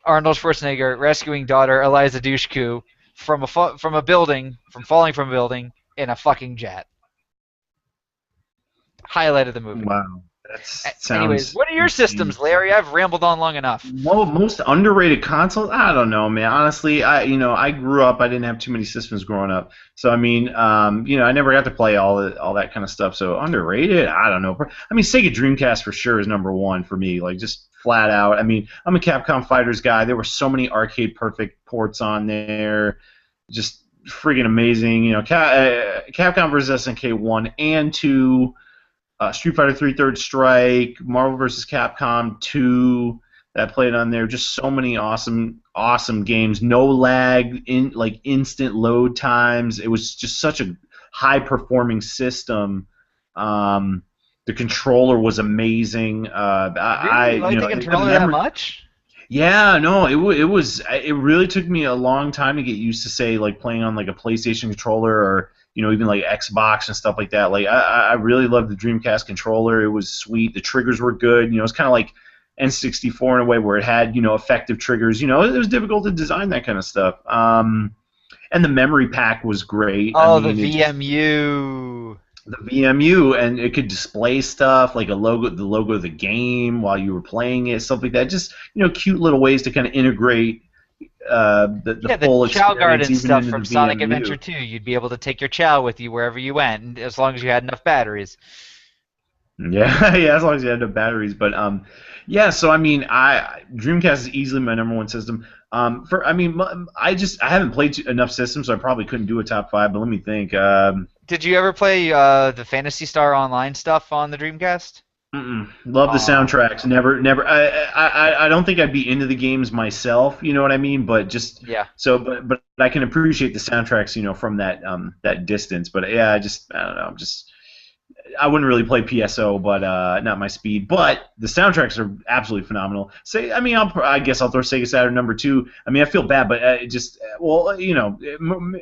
Arnold Schwarzenegger rescuing daughter Eliza Dushku from falling from a building in a fucking jet. Highlight of the movie. Wow. That sounds. Anyways, what are your systems, Larry? I've rambled on long enough. Well, most underrated consoles? I don't know, man. Honestly, I grew up. I didn't have too many systems growing up, so I mean, I never got to play all that kind of stuff. So underrated? I don't know. I mean, Sega Dreamcast for sure is number one for me. Like just flat out. I mean, I'm a Capcom Fighters guy. There were so many arcade perfect ports on there, just freaking amazing. Capcom vs SNK 1 and 2. Street Fighter 3 Third Strike, Marvel vs. Capcom 2, that played on there. Just so many awesome games. No lag, instant load times. It was just such a high performing system. The controller was amazing. Really? You like the controller that much? Yeah, no, it was. It really took me a long time to get used to, say, like playing on like a PlayStation controller or even like Xbox and stuff like that. Like I really loved the Dreamcast controller. It was sweet. The triggers were good. It's kind of like N64 in a way where it had effective triggers. It was difficult to design that kind of stuff. And the memory pack was great. Oh, the VMU. The VMU, and it could display stuff like the logo of the game while you were playing it, stuff like that. Just cute little ways to kind of integrate the full Chow experience. Garden stuff from Sonic Adventure 2. You'd be able to take your Chow with you wherever you went, as long as you had enough batteries. Yeah, yeah, as long as you had enough batteries. But yeah. So Dreamcast is easily my number one system. I haven't played enough systems, so I probably couldn't do a top 5. But let me think. Did you ever play the Phantasy Star Online stuff on the Dreamcast? Love the soundtracks. Never. I don't think I'd be into the games myself. You know what I mean? But just So, but I can appreciate the soundtracks. From that distance. But yeah, I don't know. I wouldn't really play PSO, but not my speed. But the soundtracks are absolutely phenomenal. I guess I'll throw Sega Saturn number 2. I feel bad, but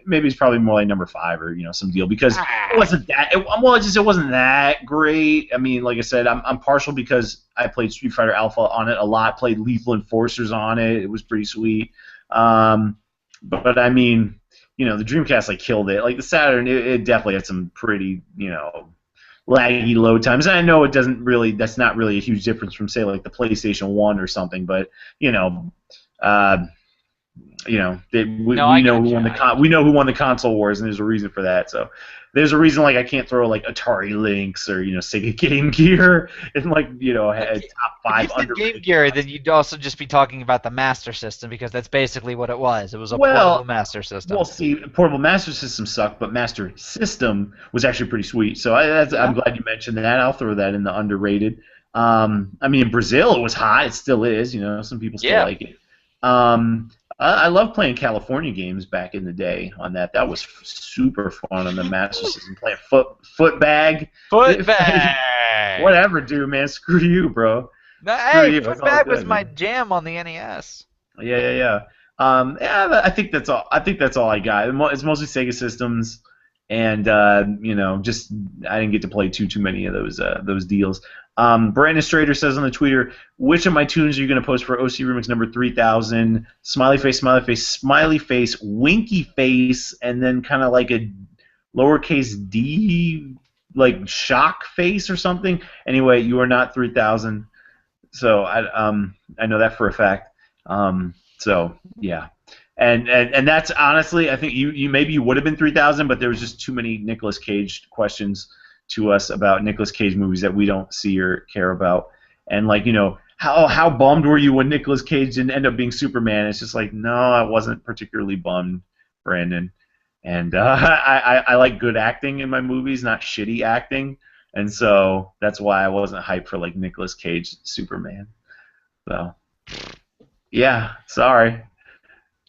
maybe it's probably more like number 5 or some deal, because it wasn't that. It wasn't that great. Like I said, I'm partial because I played Street Fighter Alpha on it a lot. Played Lethal Enforcers on it. It was pretty sweet. But the Dreamcast killed it. Like the Saturn, it definitely had some pretty laggy load times. And I know that's not really a huge difference from, say, like the PlayStation 1 or something, but we know who won the console wars, and there's a reason for that. So there's a reason I can't throw Atari Lynx or Sega Game Gear and top 5 if you said Game Gear, then you'd also just be talking about the Master System, because that's basically what it was. It was a portable Master System. Well, see, portable Master System sucked, but Master System was actually pretty sweet. So I'm glad you mentioned that. I'll throw that in the underrated. In Brazil it was hot. It still is. Some people still like it. I love playing California games back in the day on that. That was super fun on the Master System. Playing Footbag. Whatever, dude, man. Screw you, bro. Footbag was my jam on the NES. Yeah. I think that's all. I got. It's mostly Sega systems, and I didn't get to play too many of those deals. Brandon Strader says on the Twitter, which of my tunes are you going to post for OC Remix number 3000? Smiley face, smiley face, smiley face, winky face, and then kind of like a lowercase d, like shock face or something. Anyway, you are not 3000. So I know that for a fact. So yeah. And that's honestly, I think you would have been 3000, but there was just too many Nicolas Cage questions to us about Nicolas Cage movies that we don't see or care about. And how bummed were you when Nicolas Cage didn't end up being Superman? It's just no, I wasn't particularly bummed, Brandon. And I like good acting in my movies, not shitty acting. And so that's why I wasn't hyped for Nicolas Cage Superman. So yeah, sorry.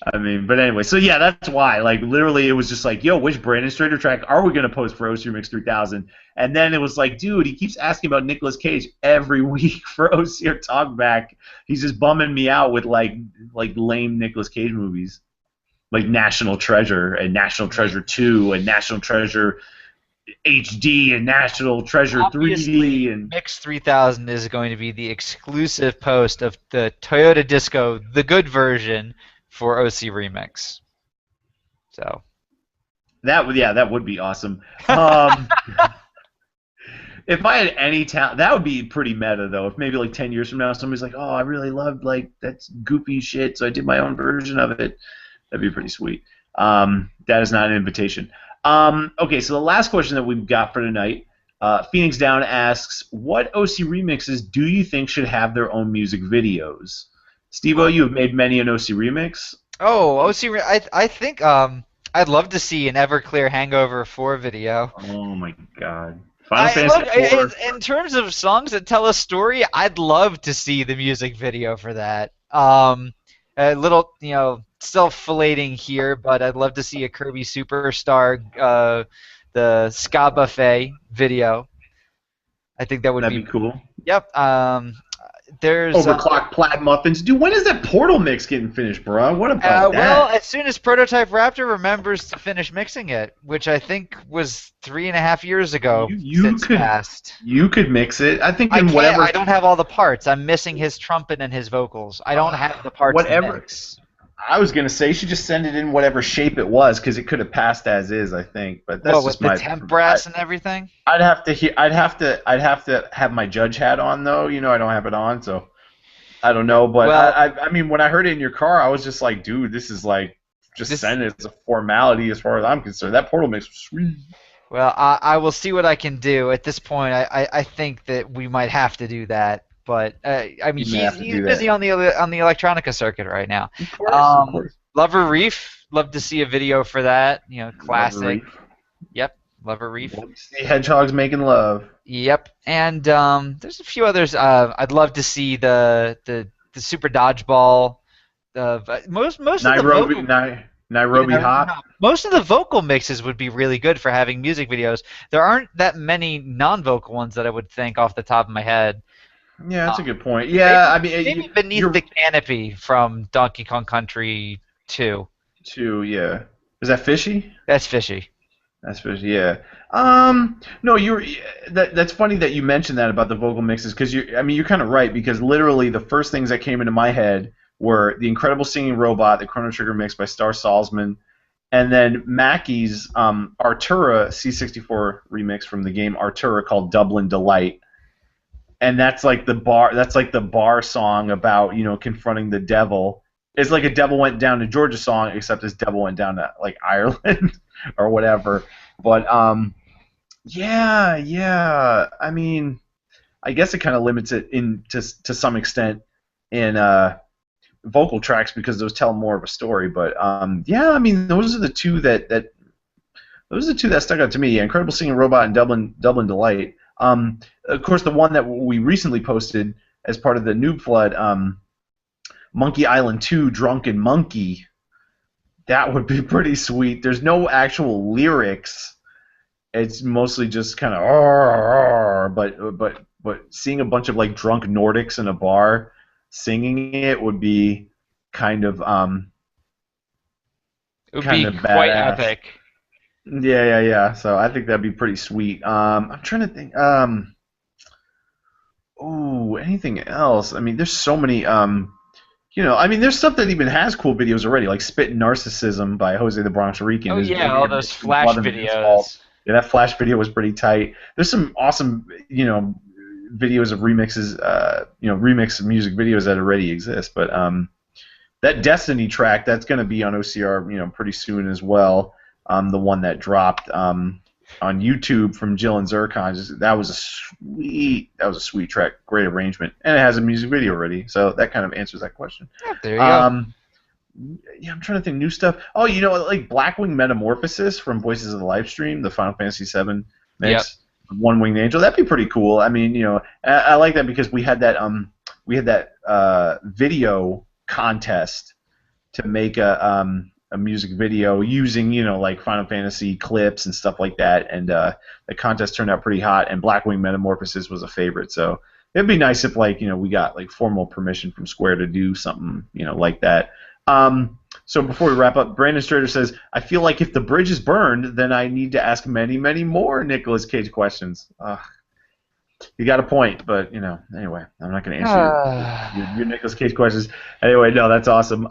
But anyway, so yeah, that's why. Literally, it was just yo, which Brandon Strader track are we gonna post for OC Remix 3000? And then it was dude, he keeps asking about Nicolas Cage every week for OCR Talkback. He's just bumming me out with lame Nicolas Cage movies, like National Treasure and National Treasure 2 and National Treasure HD and National Treasure Obviously, 3D and Mix 3000 is going to be the exclusive post of the Toyota Disco, the good version, for OC Remix. So that would be awesome. If I had any talent, that would be pretty meta though. If maybe 10 years from now somebody's oh, I really loved that's goofy shit, so I did my own version of it, that'd be pretty sweet. That is not an invitation. Okay, so the last question that we've got for tonight, Phoenix Down asks, what OC remixes do you think should have their own music videos? Steve-O, you have made many an OC remix. Oh, I think I'd love to see an Everclear Hangover 4 video. Oh my god. Final Fantasy IV. In terms of songs that tell a story, I'd love to see the music video for that. A little, self-filleting here, but I'd love to see a Kirby Superstar, the Ska Buffet video. I think that would That'd be cool. Yep. There's Overclocked plaid muffins. Dude, when is that Portal mix getting finished, bro? What about that? Well, as soon as Prototype Raptor remembers to finish mixing it, which I think was 3.5 years ago. You could mix it. I think in whatever. I don't have all the parts. I'm missing his trumpet and his vocals. I don't have the parts. Whatever. To mix. I was gonna say you should just send it in whatever shape it was, because it could have passed as is. I think, but that's just with the temp brass and everything. I'd have to have my judge hat on though. I don't have it on, so I don't know. But I mean, when I heard it in your car, I was just like, dude, this is like send it. It's a formality as far as I'm concerned. That Portal mix was sweet. Well, I will see what I can do. At this point, I think that we might have to do that. But I mean, he's busy on the electronica circuit right now. Of course. Lover Reef, love to see a video for that. Classic. Yep, Lover Reef. See hedgehogs making love. Yep, and there's a few others. I'd love to see the Super Dodgeball. Most Nairobi, of the Nairobi Hot. Most of the vocal mixes would be really good for having music videos. There aren't that many non-vocal ones that I would think off the top of my head. Yeah, that's a good point. Yeah, maybe Beneath the Canopy from Donkey Kong Country 2. 2, yeah. Is that Fishy? That's Fishy. That's Fishy, yeah. No, that's funny that you mentioned that about the vocal mixes, because you're kind of right, because literally the first things that came into my head were the Incredible Singing Robot, the Chrono Trigger mix by Star Salzman, and then Mackey's Artura C64 remix from the game Artura called Dublin Delight. And that's like the bar song about, confronting the devil. It's like a Devil Went Down to Georgia song, except this devil went down to like Ireland or whatever. But yeah. I mean, I guess it kind of limits it to some extent in vocal tracks, because those tell more of a story. But yeah, I mean, those are the two that stuck out to me. Yeah, Incredible Singing Robot and Dublin Delight. Of course, the one that we recently posted as part of the Noob Flood, Monkey Island 2, Drunken Monkey, that would be pretty sweet. There's no actual lyrics. It's mostly just kind of, but seeing a bunch of like drunk Nordics in a bar singing it would be kind of it would be quite epic. Yeah. So I think that'd be pretty sweet. I'm trying to think. Anything else? I mean, there's so many. There's stuff that even has cool videos already, like "Spit Narcissism" by Jose the Bronx Rican. Oh yeah, all those Flash videos. Yeah, that Flash video was pretty tight. There's some awesome, videos of remixes, remix music videos that already exist. But that Destiny track, that's going to be on OCR, pretty soon as well. The one that dropped on YouTube from Jill and Zircon, that was a sweet track, great arrangement, and it has a music video already, so that kind of answers that question. Yeah, there you go. Yeah, I'm trying to think new stuff. Oh, like Blackwing Metamorphosis from Voices of the Livestream, the Final Fantasy VII mix, One Winged Angel. That'd be pretty cool. I mean, I like that because we had that video contest to make a music video using, like Final Fantasy clips and stuff like that, and the contest turned out pretty hot, and Blackwing Metamorphosis was a favorite, so it'd be nice if, like, we got, like, formal permission from Square to do something, like that. So before we wrap up, Brandon Strader says, I feel like if the bridge is burned, then I need to ask many, many more Nicolas Cage questions. You got a point, but, anyway, I'm not going to answer your Nicolas Cage questions. Anyway, no, that's awesome.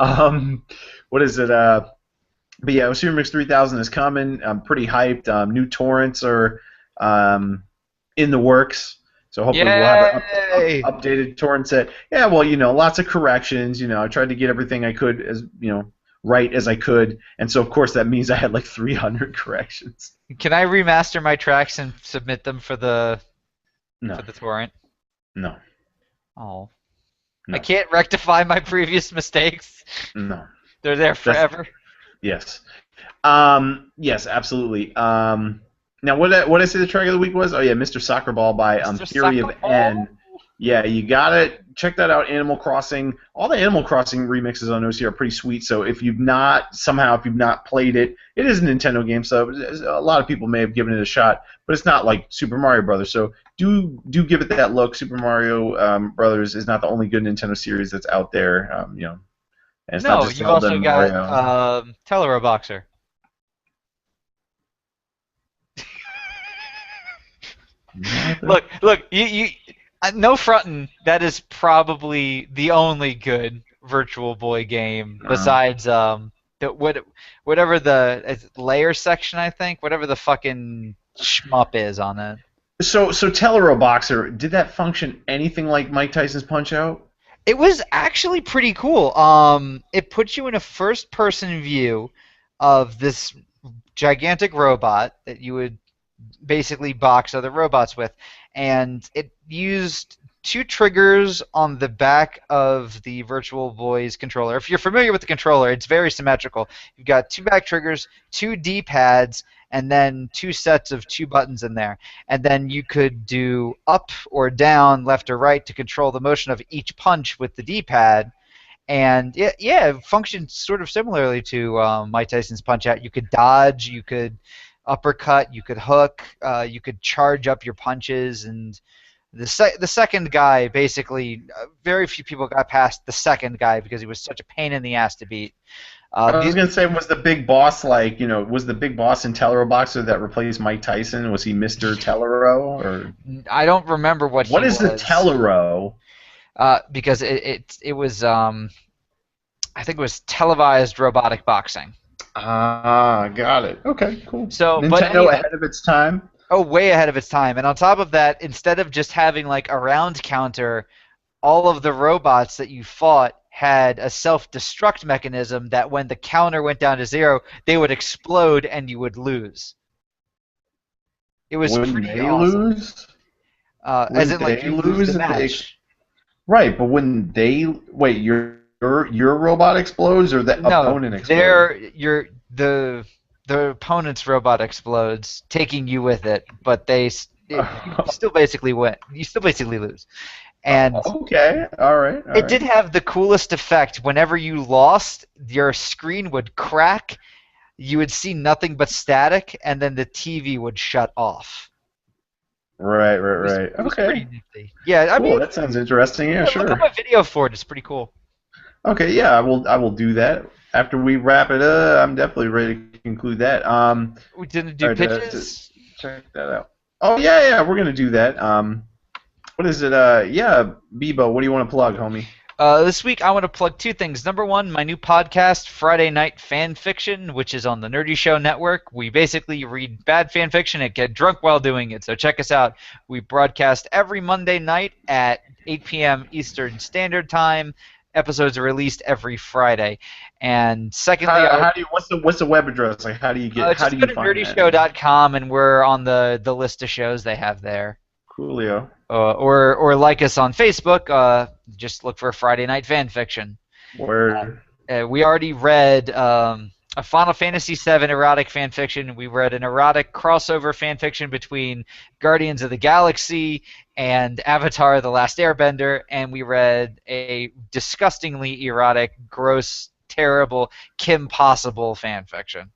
What is it? But yeah, OCR Mix 3000 is coming. I'm pretty hyped. New torrents are in the works. So hopefully we'll have an updated torrent set. Yeah, well, lots of corrections. I tried to get everything I could as, right as I could. And so, of course, that means I had like 300 corrections. Can I remaster my tracks and submit them for the torrent? No. Oh. No. I can't rectify my previous mistakes? No. They're there forever? Yes. Yes, absolutely. Now, what did I say the track of the week was? Oh yeah, Mr. Soccerball by Mr. Theory of Soccerball? N. Yeah, you gotta check that out. Animal Crossing. All the Animal Crossing remixes on OC are pretty sweet. So if you've not played it, it is a Nintendo game. So a lot of people may have given it a shot, but it's not like Super Mario Brothers. So do give it that look. Super Mario Brothers is not the only good Nintendo series that's out there. And it's not No, just you've Zelda also and got Mario. Telero Boxer. Mother. Look, no frontin'. That is probably the only good Virtual Boy game besides whatever the layer section, I think, whatever the fucking shmup is on it. So Telero Boxer, did that function anything like Mike Tyson's Punch Out? It was actually pretty cool. It puts you in a first-person view of this gigantic robot that you would basically box other robots with, and it used two triggers on the back of the Virtual Boy's controller. If you're familiar with the controller, it's very symmetrical. You've got two back triggers, two D-pads, and then two sets of two buttons in there. And then you could do up or down, left or right to control the motion of each punch with the D-pad. And it functions sort of similarly to Mike Tyson's Punch Out. You could dodge, you could uppercut, you could hook, you could charge up your punches, and the second guy basically, very few people got past the second guy because he was such a pain in the ass to beat. I was gonna say, was the big boss was the big boss in Telero Boxer that replaced Mike Tyson? Was he Mr. Telero or I don't remember what what he is was. the Telero? Because it was I think it was televised robotic boxing. Ah, got it. Okay, cool. So, Nintendo but anyway, ahead of its time. oh, way ahead of its time. And on top of that, instead of just having like a round counter, all of the robots that you fought had a self-destruct mechanism that when the counter went down to 0, they would explode and you would lose. It was Wouldn't pretty they awesome. lose? As in, Wouldn't like, they you lose lose the if they? match. Right, but wouldn't they? Wait, your robot explodes or the No, opponent explodes? the opponent's robot explodes, taking you with it, but you still basically win. You still basically lose. And Okay, all right, all it did right. have the coolest effect. Whenever you lost, your screen would crack, you would see nothing but static, and then the TV would shut off. Right, It was pretty Okay, nifty. Yeah, I cool. mean, That sounds interesting. Yeah, look up sure. a video for it. It's pretty cool. Okay, yeah, I will do that. After we wrap it up, I'm definitely ready to conclude that. We didn't All do right, to pitches. check that out. Oh yeah, we're gonna do that. What is it? Yeah, Bebo, what do you want to plug, homie? This week, I want to plug two things. Number one, my new podcast, Friday Night Fanfiction, which is on the Nerdy Show Network. We basically read bad fan fiction and get drunk while doing it, so check us out. We broadcast every Monday night at 8 p.m. Eastern Standard Time. Episodes are released every Friday. And secondly, How do you? What's the web address? Like, how do you get? How just do go you to find that? nerdyshow.com, and we're on the list of shows they have there. Coolio. Or like us on Facebook. Just look for Friday Night Fanfiction. Where? We already read a Final Fantasy VII erotic fanfiction. We read an erotic crossover fanfiction between Guardians of the Galaxy and Avatar: The Last Airbender, and we read a disgustingly erotic, gross, terrible Kim Possible fanfiction.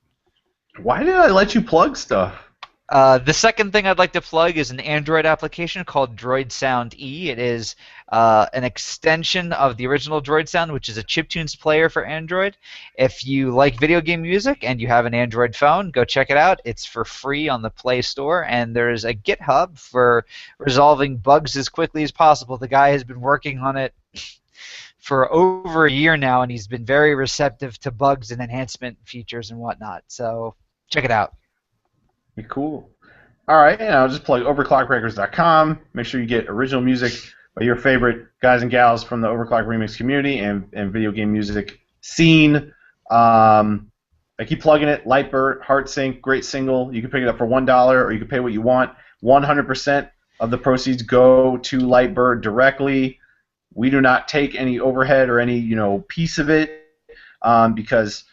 Why did I let you plug stuff? The second thing I'd like to plug is an Android application called Droid Sound E. It is an extension of the original Droid Sound, which is a chiptunes player for Android. If you like video game music and you have an Android phone, go check it out. It's for free on the Play Store, and there's a GitHub for resolving bugs as quickly as possible. The guy has been working on it for over a year now, and he's been very receptive to bugs and enhancement features and whatnot. So check it out. Cool. All right, and I'll just plug overclockrecords.com. Make sure you get original music by your favorite guys and gals from the Overclock Remix community and video game music scene. I keep plugging it. Lightbird, Heartsync, great single. You can pick it up for $1 or you can pay what you want. 100% of the proceeds go to Lightbird directly. We do not take any overhead or any piece of it because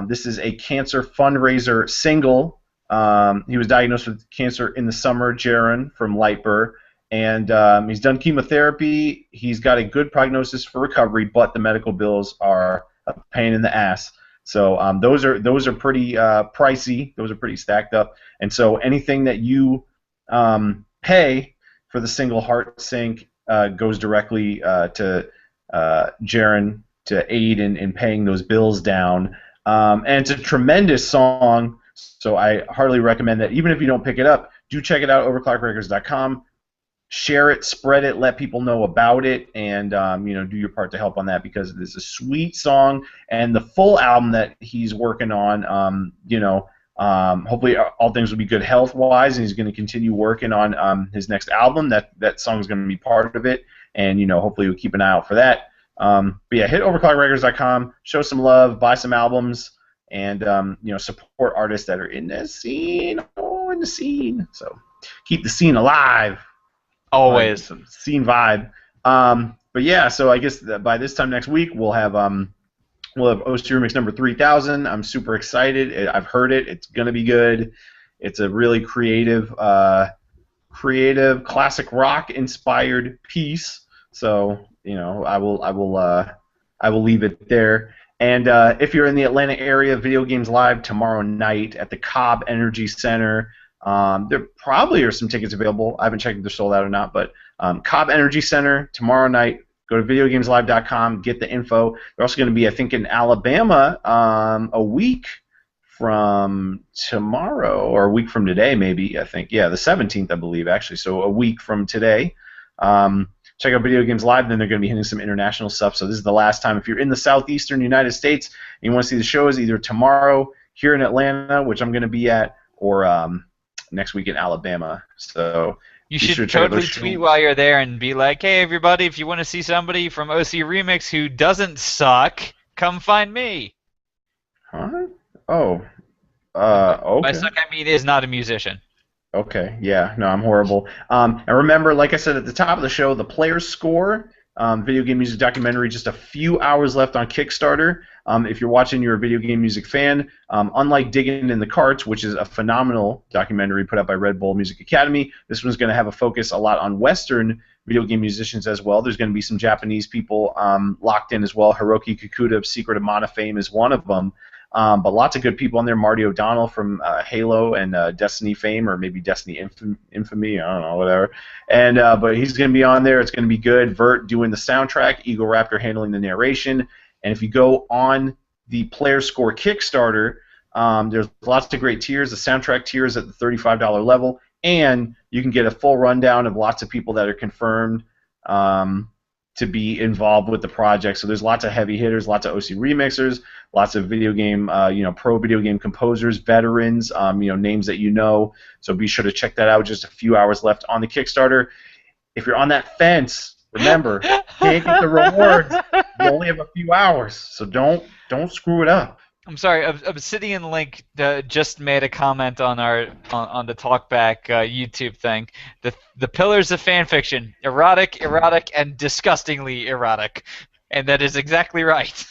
this is a cancer fundraiser single. He was diagnosed with cancer in the summer, Jaron from Lightbur, and he's done chemotherapy. He's got a good prognosis for recovery, but the medical bills are a pain in the ass. So those are pretty pricey. Those are pretty stacked up. And so anything that you pay for the single heart sync goes directly to Jaron to aid in paying those bills down. And it's a tremendous song, so I heartily recommend that. Even if you don't pick it up, do check it out, overclockrecords.com. Share it, spread it, let people know about it, and do your part to help on that, because it is a sweet song. And the full album that he's working on, hopefully all things will be good health-wise, and he's going to continue working on his next album. That song is going to be part of it, and hopefully we'll keep an eye out for that. But yeah, hit overclockrecords.com, show some love, buy some albums, and support artists that are in the scene. Oh, in the scene. So keep the scene alive. Always. Some scene vibe. But yeah, so I guess that by this time next week we'll have OC Remix number 3000. I'm super excited. I've heard it. It's gonna be good. It's a really creative, classic rock inspired piece. So I will leave it there. And if you're in the Atlanta area, Video Games Live tomorrow night at the Cobb Energy Center. There probably are some tickets available. I haven't checked if they're sold out or not, but Cobb Energy Center tomorrow night. Go to videogameslive.com, get the info. They're also going to be, I think, in Alabama a week from tomorrow, or a week from today, maybe, I think. Yeah, the 17th, I believe, actually. So a week from today. Check out Video Games Live, then they're going to be hitting some international stuff. So this is the last time. If you're in the southeastern United States and you want to see the shows, either tomorrow here in Atlanta, which I'm going to be at, or next week in Alabama. So you should totally tweet while you're there and be like, hey, everybody, if you want to see somebody from OC Remix who doesn't suck, come find me. Huh? Oh. Okay. By suck, I mean is not a musician. Okay, yeah, no, I'm horrible. And remember, like I said at the top of the show, the Player's Score, video game music documentary, just a few hours left on Kickstarter. If you're watching, you're a video game music fan. Unlike Digging in the Carts, which is a phenomenal documentary put out by Red Bull Music Academy, this one's going to have a focus a lot on Western video game musicians as well. There's going to be some Japanese people locked in as well. Hiroki Kikuta of Secret of Mana fame is one of them. But lots of good people on there. Marty O'Donnell from Halo and Destiny fame, or maybe Destiny infamy, I don't know, whatever. And but he's going to be on there. It's going to be good. Vert doing the soundtrack, Eagle Raptor handling the narration. And if you go on the Player Score Kickstarter, there's lots of great tiers. The soundtrack tier is at the $35 level, and you can get a full rundown of lots of people that are confirmed to be involved with the project. So there's lots of heavy hitters, lots of OC remixers, lots of video game, pro video game composers, veterans, names that you know. So be sure to check that out. Just a few hours left on the Kickstarter. If you're on that fence, remember, you can't get the rewards. You only have a few hours, so don't screw it up. I'm sorry, Obsidian Link just made a comment on on the Talkback YouTube thing. The pillars of fanfiction: erotic, and disgustingly erotic, and that is exactly right.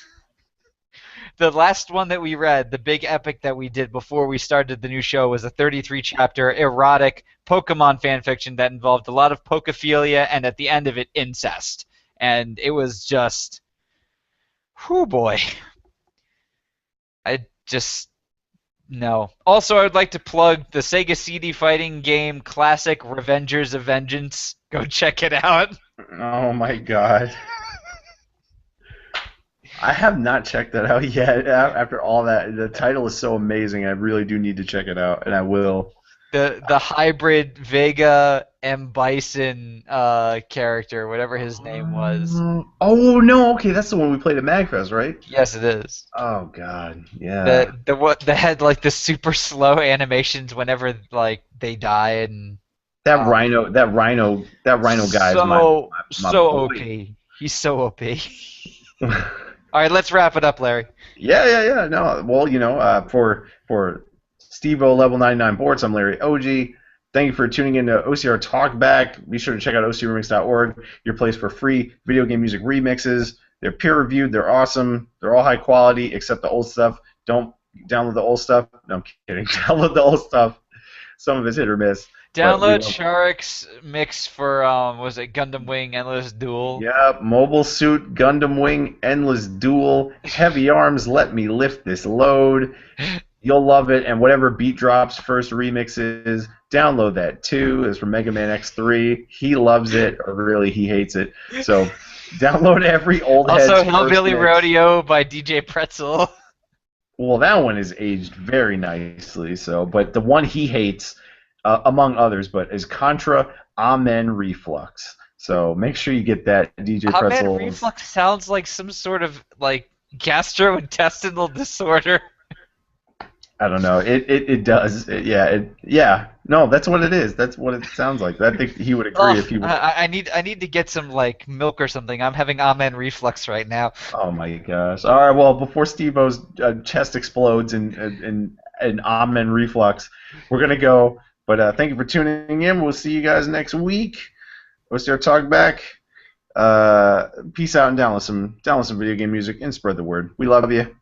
The last one that we read, the big epic that we did before we started the new show, was a 33-chapter erotic Pokemon fanfiction that involved a lot of pokophilia and at the end of it, incest, and it was just, whoo boy. No. Also, I would like to plug the Sega CD fighting game classic Revengers of Vengeance. Go check it out. Oh my god. I have not checked that out yet. After all that, the title is so amazing. I really do need to check it out, and I will. The hybrid Vega M. Bison character, whatever his name was. Oh no, okay, that's the one we played at MagFest, right? Yes, it is. Oh god, yeah. That had like the super slow animations whenever like they died and. That rhino guy is my so OP. He's so OP. All right, let's wrap it up, Larry. Yeah. No, well, for Steve-O Level 99 Boards, I'm Larry OG. Thank you for tuning in to OCR Talkback. Be sure to check out ocremix.org, your place for free video game music remixes. They're peer-reviewed. They're awesome. They're all high quality, except the old stuff. Don't download the old stuff. No, I'm kidding. Download the old stuff. Some of it's hit or miss. Download Sharik's mix for was it Gundam Wing Endless Duel? Yep, Mobile Suit Gundam Wing Endless Duel. Heavy Arms, Let Me Lift This Load. You'll love it. And whatever Beat Drop's first remix is, download that too. It's from Mega Man X3. He loves it, or really he hates it. So download every old head's Also, first Hillbilly mix. Rodeo by DJ Pretzel. Well, that one is aged very nicely. So, but the one he hates, among others, but is Contra Amen Reflux. So make sure you get that DJ Pretzel. Amen Reflux sounds like some sort of like gastrointestinal disorder. I don't know. It does. Yeah. No, that's what it is. That's what it sounds like. I think he would agree if he would. I need to get some like milk or something. I'm having Amen Reflux right now. Oh my gosh. All right. Well, before Steve-O's chest explodes in Amen Reflux, we're gonna go. But thank you for tuning in. We'll see you guys next week. OCR Talkback. Peace out and download some video game music and spread the word. We love you.